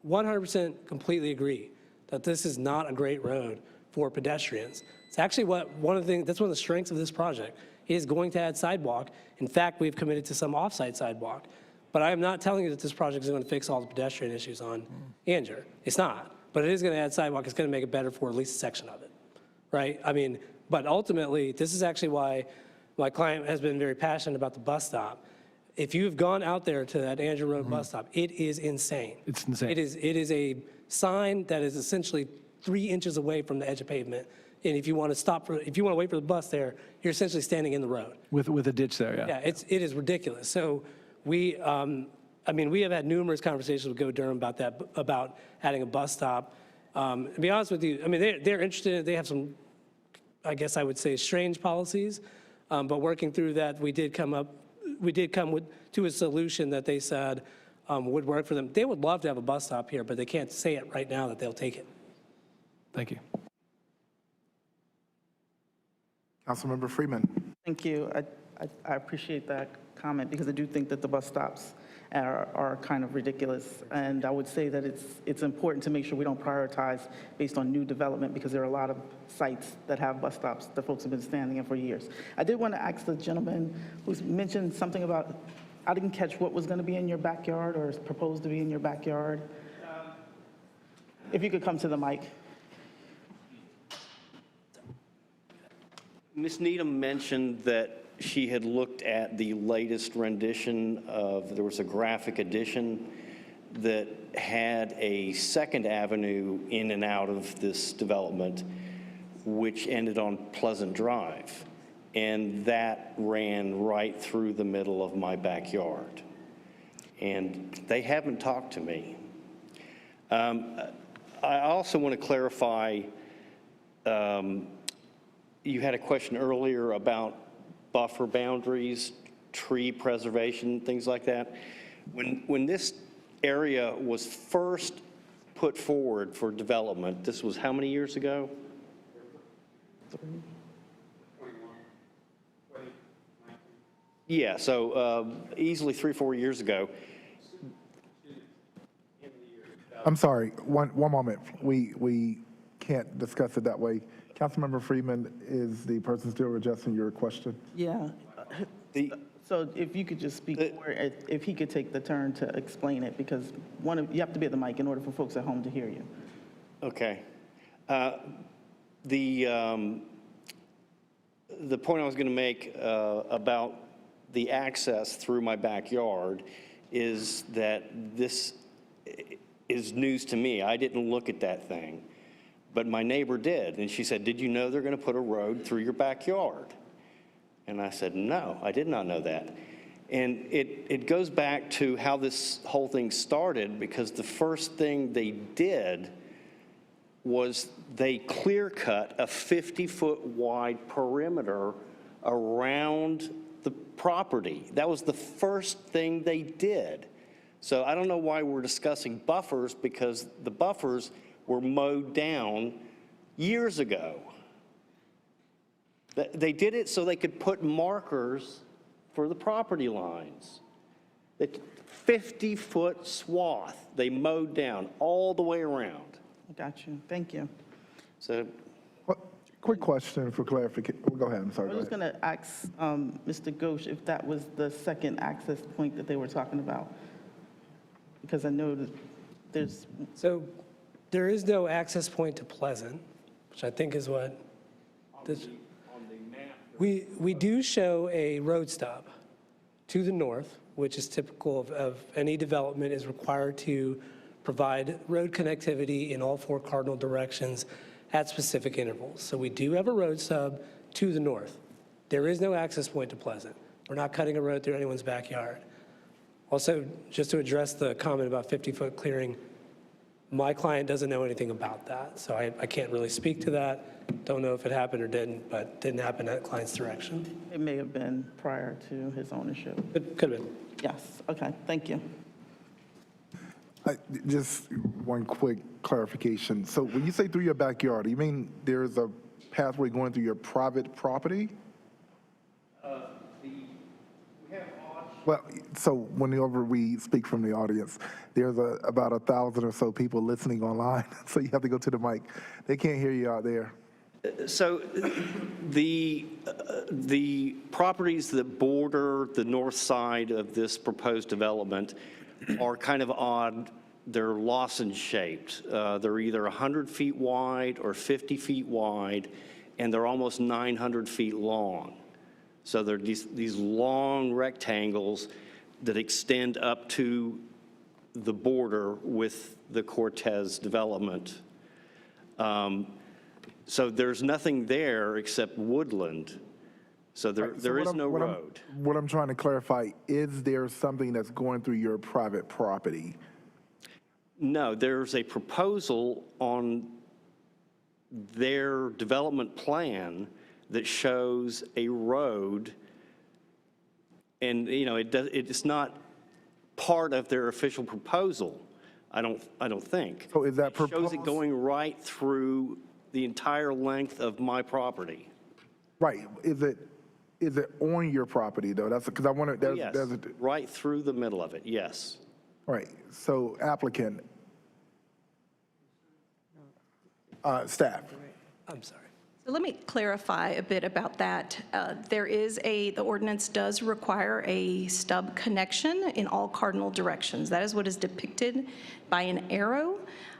[SPEAKER 12] 100% completely agree that this is not a great road for pedestrians. It's actually that's one of the strengths of this project. It is going to add sidewalk. In fact, we've committed to some off-site sidewalk. But I am not telling you that this project is going to fix all the pedestrian issues on Anger. It's not. But it is going to add sidewalk. It's going to make it better for at least a section of it, right? I mean, but ultimately, this is actually why my client has been very passionate about the bus stop. If you've gone out there to that Andrew Road bus stop, it is insane.
[SPEAKER 16] It's insane.
[SPEAKER 12] It is a sign that is essentially 3 inches away from the edge of pavement. And if you want to wait for the bus there, you're essentially standing in the road.
[SPEAKER 16] With a ditch there, yeah.
[SPEAKER 12] Yeah, it is ridiculous. So we have had numerous conversations with Go Durham about adding a bus stop. To be honest with you, I mean, they're interested in it. They have some, I guess I would say, strange policies. But working through that, we did come to a solution that they said would work for them. They would love to have a bus stop here, but they can't say it right now that they'll take it.
[SPEAKER 16] Thank you.
[SPEAKER 2] Councilmember Freeman.
[SPEAKER 10] Thank you. I appreciate that comment because I do think that the bus stops are kind of ridiculous. And I would say that it's important to make sure we don't prioritize based on new development because there are a lot of sites that have bus stops that folks have been standing in for years. I did want to ask the gentleman who's mentioned something about, I didn't catch what was going to be in your backyard or is proposed to be in your backyard. If you could come to the mic.
[SPEAKER 14] Ms. Needham mentioned that she had looked at the latest rendition of, there was a graphic edition that had a second avenue in and out of this development, which ended on Pleasant Drive. And that ran right through the middle of my backyard. And they haven't talked to me. I also want to clarify, you had a question earlier about buffer boundaries, tree preservation, things like that. When this area was first put forward for development, this was how many years ago? Yeah, so easily 3-4 years ago.
[SPEAKER 2] I'm sorry, one moment. We can't discuss it that way. Councilmember Freeman is the person still addressing your question.
[SPEAKER 10] Yeah. So if you could just speak more, if he could take the turn to explain it, because you have to be at the mic in order for folks at home to hear you.
[SPEAKER 14] Okay. The point I was going to make about the access through my backyard is that this is news to me. I didn't look at that thing, but my neighbor did. And she said, "Did you know they're going to put a road through your backyard?" And I said, "No, I did not know that." And it goes back to how this whole thing started, because the first thing they did was they clear-cut a 50-foot wide perimeter around the property. That was the first thing they did. So I don't know why we're discussing buffers, because the buffers were mowed down years ago. They did it so they could put markers for the property lines. The 50-foot swath they mowed down all the way around.
[SPEAKER 10] I got you. Thank you.
[SPEAKER 14] So,
[SPEAKER 2] quick question for clarification. Go ahead. I'm sorry.
[SPEAKER 10] I was going to ask Mr. Ghosh if that was the second access point that they were talking about, because I know that there's.
[SPEAKER 12] So there is no access point to Pleasant, which I think is what this. We do show a road stop to the north, which is typical of any development, is required to provide road connectivity in all 4 cardinal directions at specific intervals. So we do have a road stub to the north. There is no access point to Pleasant. We're not cutting a road through anyone's backyard. Also, just to address the comment about 50-foot clearing, my client doesn't know anything about that, so I can't really speak to that. Don't know if it happened or didn't, but didn't happen at client's direction.
[SPEAKER 10] It may have been prior to his ownership.
[SPEAKER 12] It could have been.
[SPEAKER 10] Yes, okay, thank you.
[SPEAKER 2] Just one quick clarification. So when you say through your backyard, you mean there's a pathway going through your private property? Well, so whenever we speak from the audience, there's about 1,000 or so people listening online, so you have to go to the mic. They can't hear you out there.
[SPEAKER 14] So the properties that border the north side of this proposed development are kind of odd. They're lozenge-shaped. They're either 100 feet wide or 50 feet wide, and they're almost 900 feet long. So they're these long rectangles that extend up to the border with the Cortez development. So there's nothing there except woodland. So there is no road.
[SPEAKER 2] What I'm trying to clarify, is there something that's going through your private property?
[SPEAKER 14] No, there's a proposal on their development plan that shows a road, and it's not part of their official proposal. I don't think.
[SPEAKER 2] So is that
[SPEAKER 14] it shows it going right through the entire length of my property.
[SPEAKER 2] Right. Is it on your property though? That's because I want to.
[SPEAKER 14] Yes, right through the middle of it. Yes.
[SPEAKER 2] Right. So applicant, staff.
[SPEAKER 12] I'm sorry.
[SPEAKER 6] So let me clarify a bit about that. The ordinance does require a stub connection in all cardinal directions. That is what is depicted by an arrow,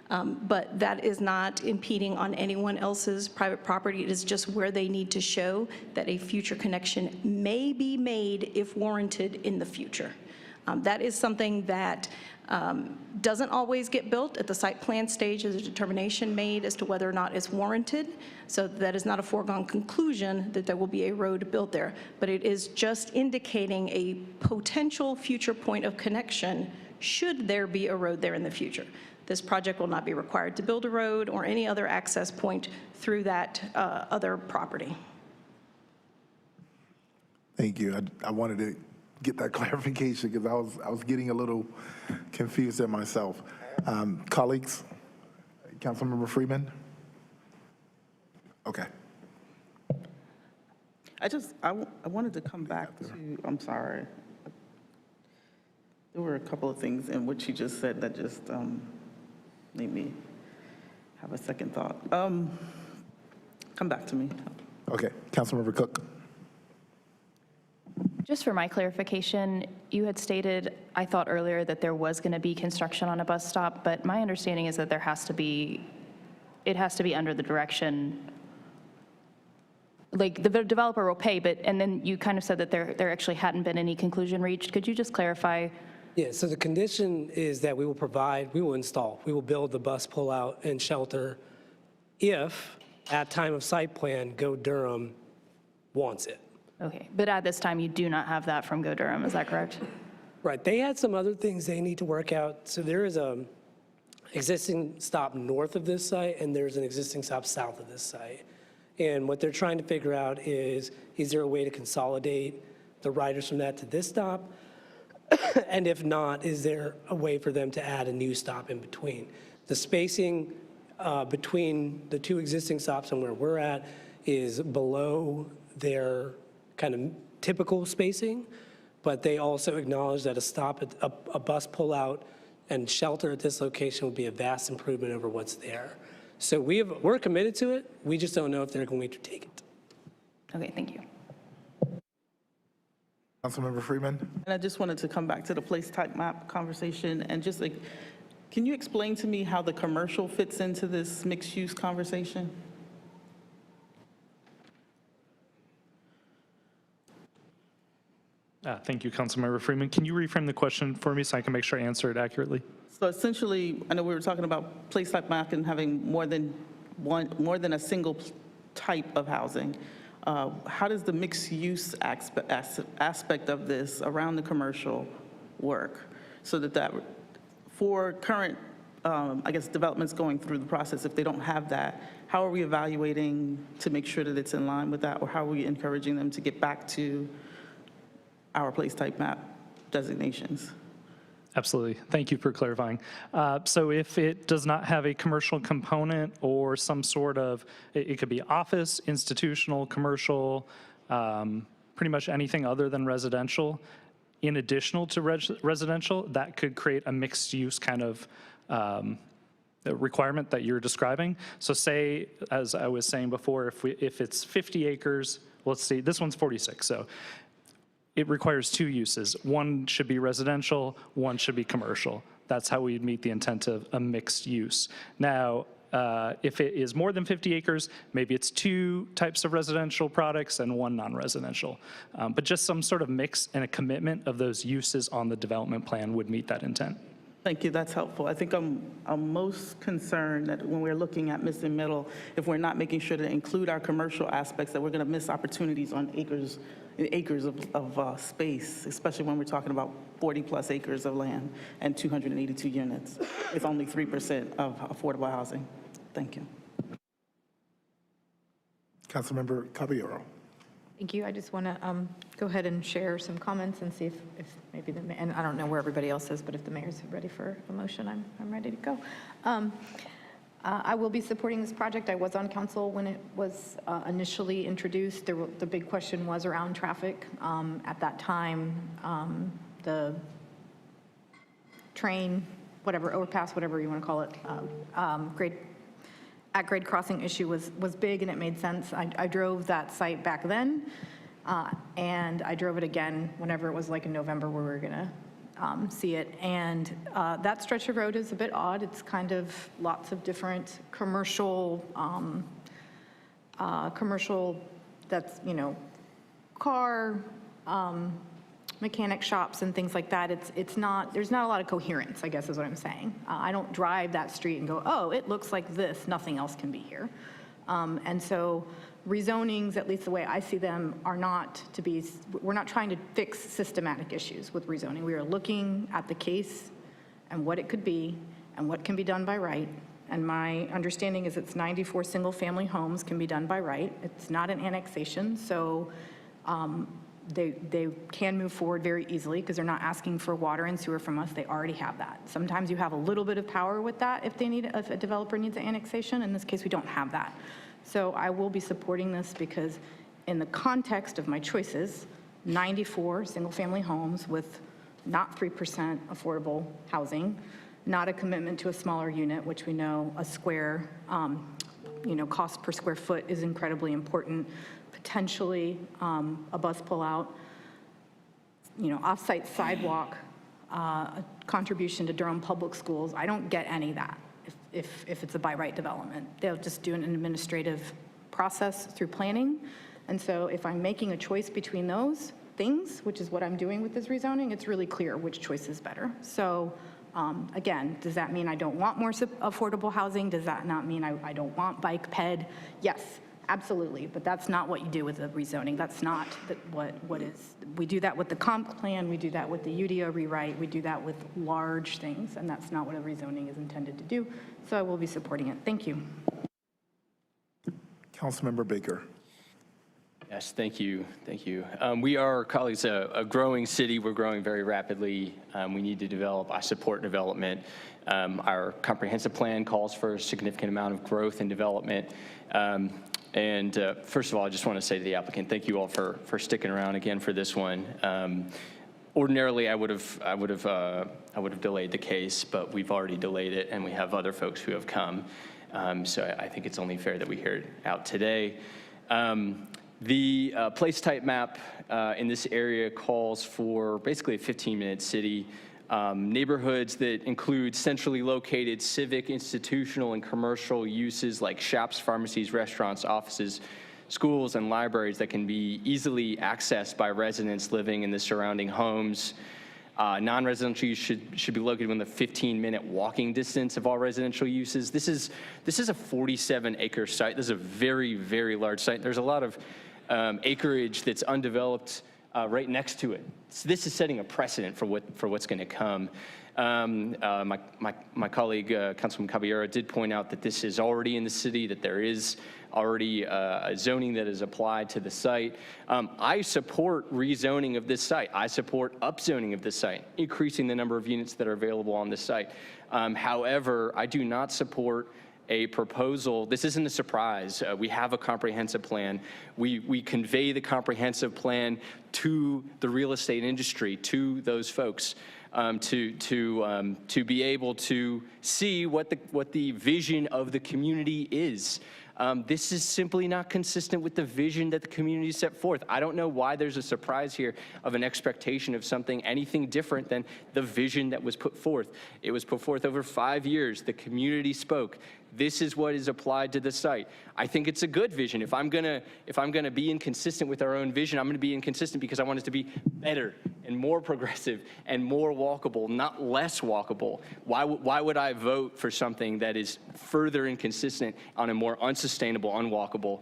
[SPEAKER 6] but that is not impeding on anyone else's private property. It is just where they need to show that a future connection may be made if warranted in the future. That is something that doesn't always get built. At the site plan stage, there's a determination made as to whether or not it's warranted. So that is not a foregone conclusion that there will be a road built there, but it is just indicating a potential future point of connection should there be a road there in the future. This project will not be required to build a road or any other access point through that other property.
[SPEAKER 2] Thank you. I wanted to get that clarification because I was getting a little confused there myself. Colleagues, Councilmember Freeman? Okay.
[SPEAKER 10] I wanted to come back to, I'm sorry. There were a couple of things in what you just said that just made me have a second thought. Come back to me.
[SPEAKER 2] Okay, Councilmember Cook.
[SPEAKER 7] Just for my clarification, you had stated, I thought earlier, that there was going to be construction on a bus stop, but my understanding is that it has to be under the direction, like the developer will pay, and then you kind of said that there actually hadn't been any conclusion reached. Could you just clarify?
[SPEAKER 12] Yeah, so the condition is that we will install, we will build the bus pullout and shelter if, at time of site plan, Go Durham wants it.
[SPEAKER 7] Okay, but at this time, you do not have that from Go Durham, is that correct?
[SPEAKER 12] Right, they had some other things they need to work out. So there is a existing stop north of this site, and there's an existing stop south of this site. And what they're trying to figure out is there a way to consolidate the riders from that to this stop? And if not, is there a way for them to add a new stop in between? The spacing between the two existing stops and where we're at is below their kind of typical spacing, but they also acknowledge that a bus pullout and shelter at this location would be a vast improvement over what's there. So we're committed to it. We just don't know if they're going to take it.
[SPEAKER 7] Okay, thank you.
[SPEAKER 2] Councilmember Freeman?
[SPEAKER 10] And I just wanted to come back to the place type map conversation and just like, can you explain to me how the commercial fits into this mixed use conversation?
[SPEAKER 11] Thank you, Councilmember Freeman. Can you reframe the question for me so I can make sure I answer it accurately?
[SPEAKER 10] So essentially, I know we were talking about place type map and having more than a single type of housing. How does the mixed use aspect of this around the commercial work? So that for current, I guess, developments going through the process, if they don't have that, how are we evaluating to make sure that it's in line with that, or how are we encouraging them to get back to our place type map designations?
[SPEAKER 11] Absolutely. Thank you for clarifying. So if it does not have a commercial component or some sort of, it could be office, institutional, commercial, pretty much anything other than residential, in additional to residential, that could create a mixed use kind of requirement that you're describing. So say, as I was saying before, if it's 50 acres, let's see, this one's 46, so it requires two uses. One should be residential, one should be commercial. That's how we'd meet the intent of a mixed use. Now, if it is more than 50 acres, maybe it's two types of residential products and one non-residential. But just some sort of mix and a commitment of those uses on the development plan would meet that intent.
[SPEAKER 10] Thank you, that's helpful. I think I'm most concerned that when we're looking at missing middle, if we're not making sure to include our commercial aspects, that we're gonna miss opportunities on acres of space, especially when we're talking about 40+ acres of land and 282 units with only 3% of affordable housing. Thank you.
[SPEAKER 2] Councilmember Caballero.
[SPEAKER 9] Thank you. I just want to go ahead and share some comments and see if maybe and I don't know where everybody else is, but if the mayor's ready for a motion, I'm ready to go. I will be supporting this project. I was on council when it was initially introduced. The big question was around traffic. At that time, the train, whatever, overpass, whatever you want to call it, grade at-grade crossing issue was big and it made sense. I drove that site back then, and I drove it again whenever it was like in November where we were going to see it. And that stretch of road is a bit odd. It's kind of lots of different commercial, that's, you know, car, mechanic shops and things like that. It's not, there's not a lot of coherence, I guess is what I'm saying. I don't drive that street and go, oh, it looks like this, nothing else can be here. And so rezonings, at least the way I see them, are not to be, we're not trying to fix systematic issues with rezoning. We are looking at the case and what it could be and what can be done by right. And my understanding is it's 94 single-family homes can be done by right. It's not an annexation, so they can move forward very easily because they're not asking for water and sewer from us. They already have that. Sometimes you have a little bit of power with that if a developer needs an annexation. In this case, we don't have that. So I will be supporting this because in the context of my choices, 94 single-family homes with not 3% affordable housing, not a commitment to a smaller unit, which we know a square, cost per square foot is incredibly important, potentially a bus pullout, off-site sidewalk, a contribution to Durham Public Schools. I don't get any of that if it's a by right development. They'll just do an administrative process through planning. And so if I'm making a choice between those things, which is what I'm doing with this rezoning, it's really clear which choice is better. So again, does that mean I don't want more affordable housing? Does that not mean I don't want bike ped? Yes, absolutely, but that's not what you do with the rezoning. That's not what is. We do that with the comp plan, we do that with the UDO rewrite, we do that with large things, and that's not what a rezoning is intended to do. So I will be supporting it. Thank you.
[SPEAKER 2] Councilmember Baker.
[SPEAKER 15] Yes, thank you. Thank you. We are, colleagues, a growing city. We're growing very rapidly. We need to develop. I support development. Our comprehensive plan calls for a significant amount of growth and development. First of all, I just want to say to the applicant, thank you all for sticking around again for this one. Ordinarily, I would have delayed the case, but we've already delayed it, and we have other folks who have come. So I think it's only fair that we hear it out today. The place type map in this area calls for basically a 15-minute city. Neighborhoods that include centrally located civic, institutional, and commercial uses like shops, pharmacies, restaurants, offices, schools, and libraries that can be easily accessed by residents living in the surrounding homes. Non-residential use should be located within the 15-minute walking distance of all residential uses. This is a 47-acre site. This is a very, very large site. There's a lot of acreage that's undeveloped right next to it. So this is setting a precedent for what's going to come. My colleague, Councilman Caballero, did point out that this is already in the city, that there is already a zoning that is applied to the site. I support rezoning of this site. I support upzoning of this site, increasing the number of units that are available on this site. However, I do not support a proposal. This isn't a surprise. We have a comprehensive plan. We convey the comprehensive plan to the real estate industry, to those folks, to be able to see what the vision of the community is. This is simply not consistent with the vision that the community set forth. I don't know why there's a surprise here of an expectation of anything different than the vision that was put forth. It was put forth over 5 years. The community spoke. This is what is applied to the site. I think it's a good vision. If I'm gonna be inconsistent with our own vision, I'm gonna be inconsistent because I want it to be better and more progressive and more walkable, not less walkable. Why would I vote for something that is further inconsistent on a more unsustainable, unwalkable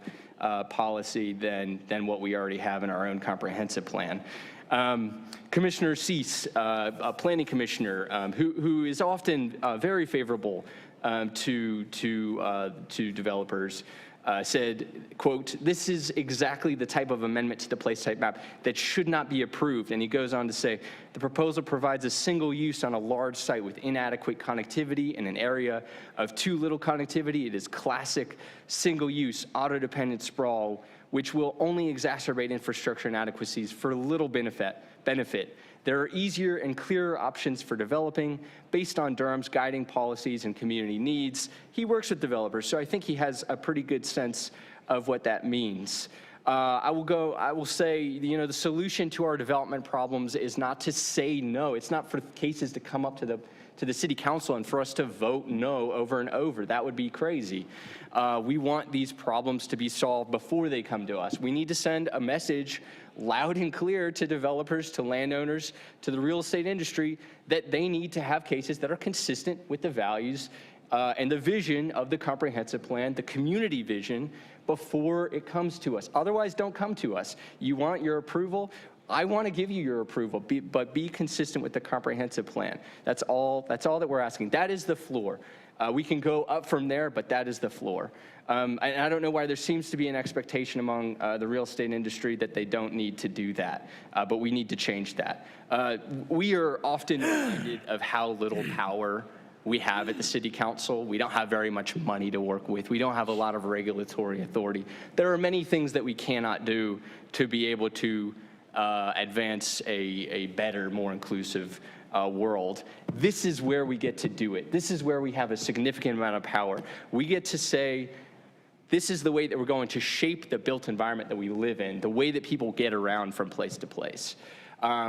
[SPEAKER 15] policy than what we already have in our own comprehensive plan? Commissioner Cease, a planning commissioner who is often very favorable to developers, said, quote, "This is exactly the type of amendment to the place type map that should not be approved." And he goes on to say, "The proposal provides a single use on a large site with inadequate connectivity in an area of too little connectivity. It is classic single use, auto-dependent sprawl, which will only exacerbate infrastructure inadequacies for little benefit. There are easier and clearer options for developing based on Durham's guiding policies and community needs. He works with developers, so I think he has a pretty good sense of what that means. I will say, you know, the solution to our development problems is not to say no. It's not for cases to come up to the city council and for us to vote no over and over. That would be crazy. We want these problems to be solved before they come to us. We need to send a message loud and clear to developers, to landowners, to the real estate industry that they need to have cases that are consistent with the values and the vision of the comprehensive plan, the community vision, before it comes to us. Otherwise, don't come to us. You want your approval? I want to give you your approval, but be consistent with the comprehensive plan. That's all that we're asking. That is the floor. We can go up from there, but that is the floor. And I don't know why there seems to be an expectation among the real estate industry that they don't need to do that, but we need to change that. We are often reminded of how little power we have at the city council. We don't have very much money to work with. We don't have a lot of regulatory authority. There are many things that we cannot do to be able to advance a better, more inclusive world. This is where we get to do it. This is where we have a significant amount of power. We get to say, this is the way that we're going to shape the built environment that we live in, the way that people get around from place to place.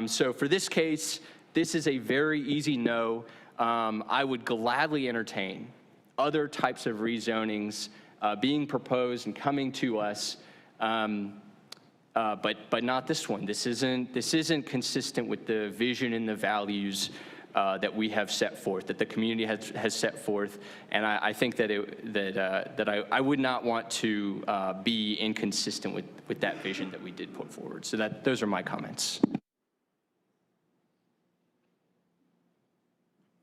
[SPEAKER 15] So for this case, this is a very easy no. I would gladly entertain other types of rezonings being proposed and coming to us, but not this one. This isn't consistent with the vision and the values that we have set forth, that the community has set forth, and I think that I would not want to be inconsistent with that vision that we did put forward. So those are my comments.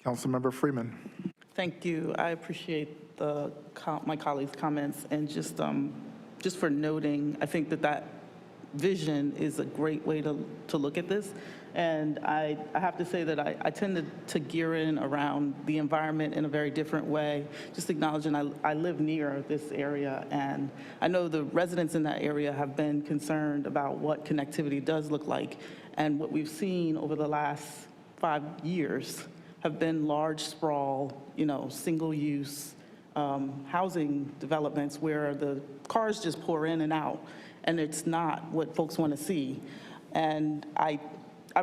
[SPEAKER 2] Councilmember Freeman.
[SPEAKER 10] Thank you. I appreciate my colleagues' comments, and just for noting, I think that vision is a great way to look at this. And I have to say that I tend to gear in around the environment in a very different way, just acknowledging I live near this area, and I know the residents in that area have been concerned about what connectivity does look like. And what we've seen over the last 5 years have been large sprawl, single-use housing developments where the cars just pour in and out, and it's not what folks want to see. And I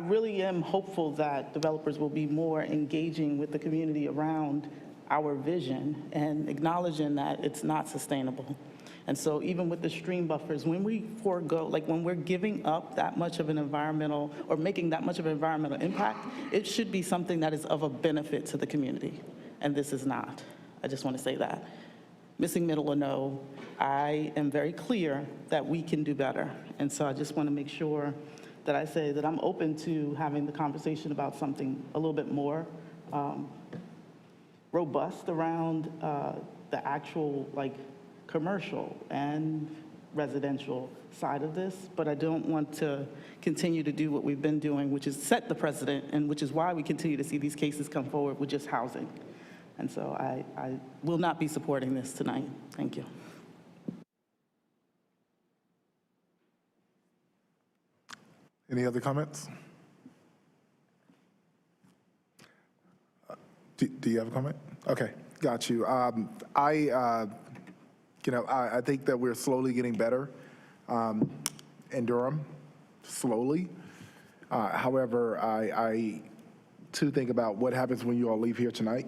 [SPEAKER 10] really am hopeful that developers will be more engaging with the community around our vision and acknowledging that it's not sustainable. And so even with the stream buffers, when we forego, when we're giving up that much of an environmental or making that much of an environmental impact, it should be something that is of a benefit to the community. And this is not. I just want to say that. Missing middle or no, I am very clear that we can do better. And so I just want to make sure that I say that I'm open to having the conversation about something a little bit more robust around the actual commercial and residential side of this, but I don't want to continue to do what we've been doing, which is set the precedent, and which is why we continue to see these cases come forward with just housing. And so I will not be supporting this tonight. Thank you.
[SPEAKER 2] Any other comments? Do you have a comment? Okay, got you. I think that we're slowly getting better in Durham, slowly. However, I too think about what happens when you all leave here tonight.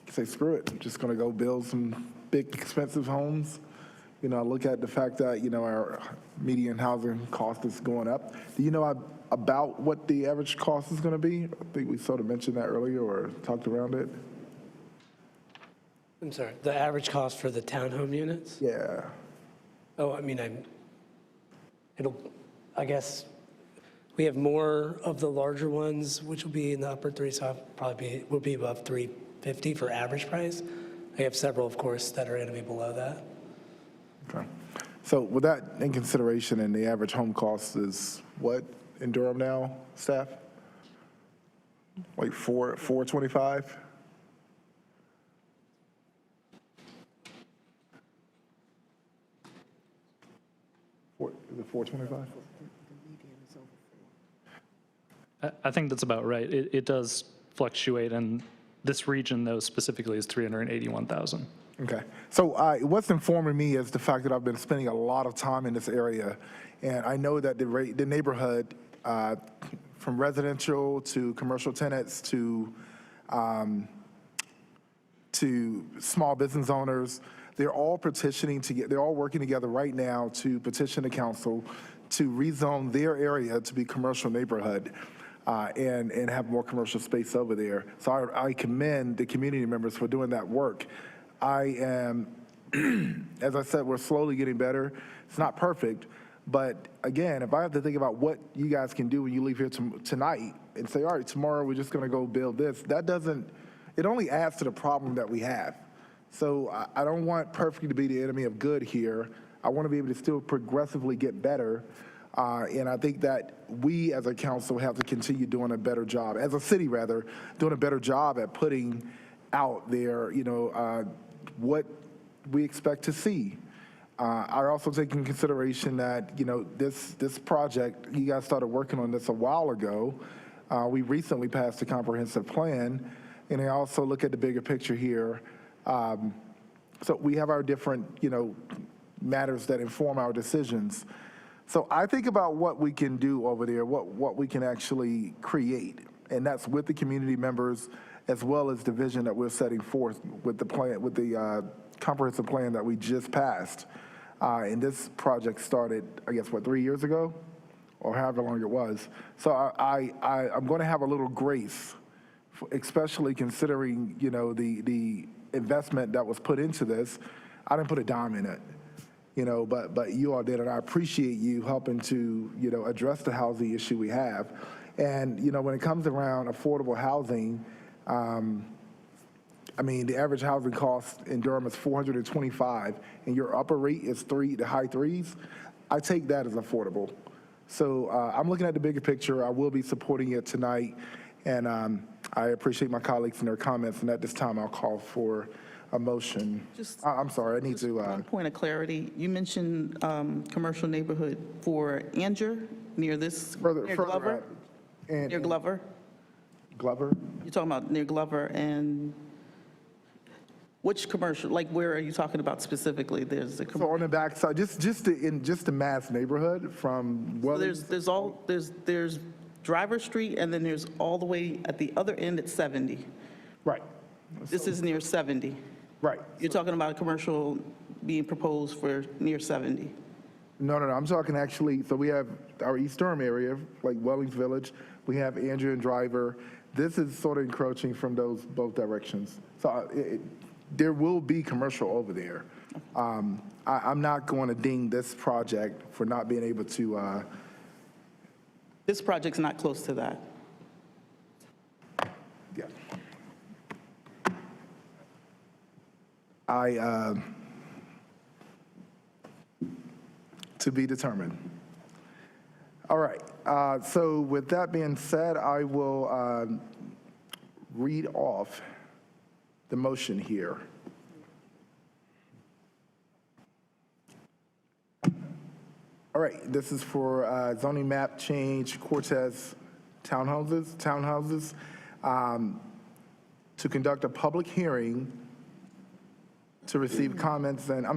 [SPEAKER 2] Say, screw it, I'm just gonna go build some big, expensive homes. Look at the fact that, our median housing cost is going up. Do you know about what the average cost is gonna be? I think we sort of mentioned that earlier or talked around it.
[SPEAKER 12] I'm sorry, the average cost for the townhome units?
[SPEAKER 2] Yeah.
[SPEAKER 12] Oh, I guess we have more of the larger ones, which will be in the upper threes, so will be above $350 for average price. I have several, of course, that are gonna be below that.
[SPEAKER 2] Okay. So with that in consideration, and the average home cost is what in Durham now, staff? Like $425? Is it $425?
[SPEAKER 11] I think that's about right. It does fluctuate, and this region, though, specifically is 381,000.
[SPEAKER 2] Okay. So what's informing me is the fact that I've been spending a lot of time in this area, and I know that the neighborhood, from residential to commercial tenants to small business owners, they're all they're all working together right now to petition the council to rezone their area to be commercial neighborhood. And have more commercial space over there. So I commend the community members for doing that work. I am, as I said, we're slowly getting better. It's not perfect, but again, if I have to think about what you guys can do when you leave here tonight and say, all right, tomorrow we're just going to go build this, it only adds to the problem that we have. So I don't want perfect to be the enemy of good here. I want to be able to still progressively get better. And I think that we as a council have to continue doing a better job, as a city rather, doing a better job at putting out there, what we expect to see. I also take in consideration that, this project, you guys started working on this a while ago. We recently passed a comprehensive plan, and I also look at the bigger picture here. So we have our different, matters that inform our decisions. So I think about what we can do over there, what we can actually create, and that's with the community members as well as the vision that we're setting forth with the plan, with the comprehensive plan that we just passed. And this project started, I guess, 3 years ago, or however long it was. So I'm going to have a little grace, especially considering the investment that was put into this. I didn't put a dime in it. But you all did, and I appreciate you helping to, address the housing issue we have. And, when it comes around affordable housing, the average housing cost in Durham is $425, and your upper rate is the high threes. I take that as affordable. So I'm looking at the bigger picture. I will be supporting it tonight, and I appreciate my colleagues and their comments. And at this time, I'll call for a motion. I'm sorry, I need to.
[SPEAKER 10] One point of clarity. You mentioned commercial neighborhood for Anger near this, near Glover? Near Glover?
[SPEAKER 2] Glover?
[SPEAKER 10] You're talking about near Glover, and which commercial, where are you talking about specifically? There's a
[SPEAKER 2] So on the back side, just the Mass neighborhood from Wellings.
[SPEAKER 10] So there's Driver Street, and then there's all the way at the other end at 70.
[SPEAKER 2] Right.
[SPEAKER 10] This is near 70.
[SPEAKER 2] Right.
[SPEAKER 10] You're talking about a commercial being proposed for near 70.
[SPEAKER 2] No. I'm talking actually, so we have our East Durham area, like Wellings Village. We have Andrew and Driver. This is sort of encroaching from both directions. So there will be commercial over there. I'm not going to ding this project for not being able to.
[SPEAKER 10] This project's not close to that.
[SPEAKER 2] Yeah. To be determined. All right. So with that being said, I will read off the motion here. All right. This is for zoning map change, Cortez Townhouses, to conduct a public hearing to receive comments and,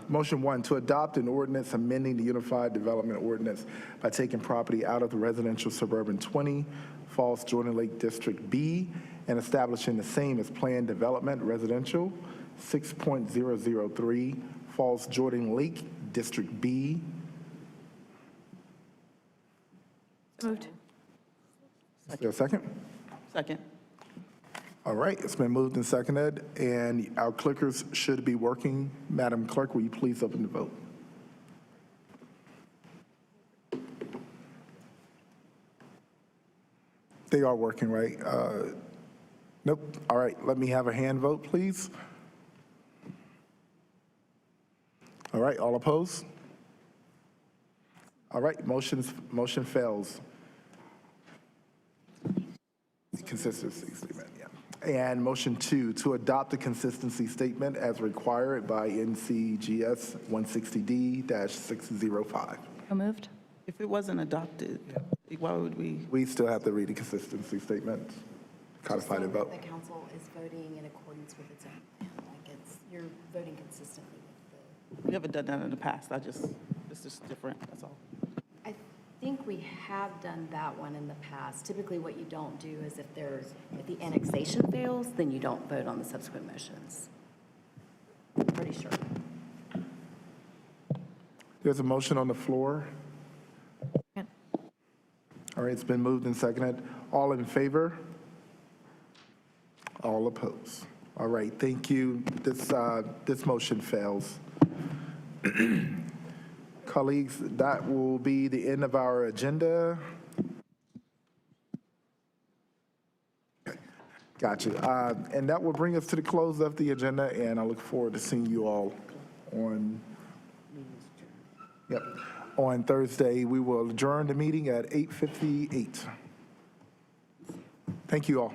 [SPEAKER 2] motion 1, to adopt an ordinance amending the Unified Development Ordinance by taking property out of the residential suburban 20, Falls Jordan Lake District B, and establishing the same as planned development residential, 6.003, Falls Jordan Lake District B.
[SPEAKER 9] Moved.
[SPEAKER 2] Is there a second?
[SPEAKER 10] Second.
[SPEAKER 2] All right, it's been moved and seconded, and our clickers should be working. Madam Clerk, will you please open the vote? They are working, right? Nope. All right, let me have a hand vote, please. All right, all opposed? All right, motion fails. Consistency statement, yeah. And motion 2, to adopt the consistency statement as required by NCGS 160D-605.
[SPEAKER 7] So moved.
[SPEAKER 10] If it wasn't adopted, Why would we?
[SPEAKER 2] We still have to read the consistency statement, codified and vote.
[SPEAKER 4] The council is voting in accordance with its own plan, like you're voting consistently with
[SPEAKER 10] We haven't done that in the past. This is different, that's all.
[SPEAKER 4] I think we have done that one in the past. Typically, what you don't do is if the annexation fails, then you don't vote on the subsequent motions. Pretty sure.
[SPEAKER 2] There's a motion on the floor. All right, it's been moved and seconded. All in favor? All opposed? All right, thank you. This motion fails. Colleagues, that will be the end of our agenda. Gotcha. And that will bring us to the close of the agenda, and I look forward to seeing you all on Thursday. We will adjourn the meeting at 8:58. Thank you all.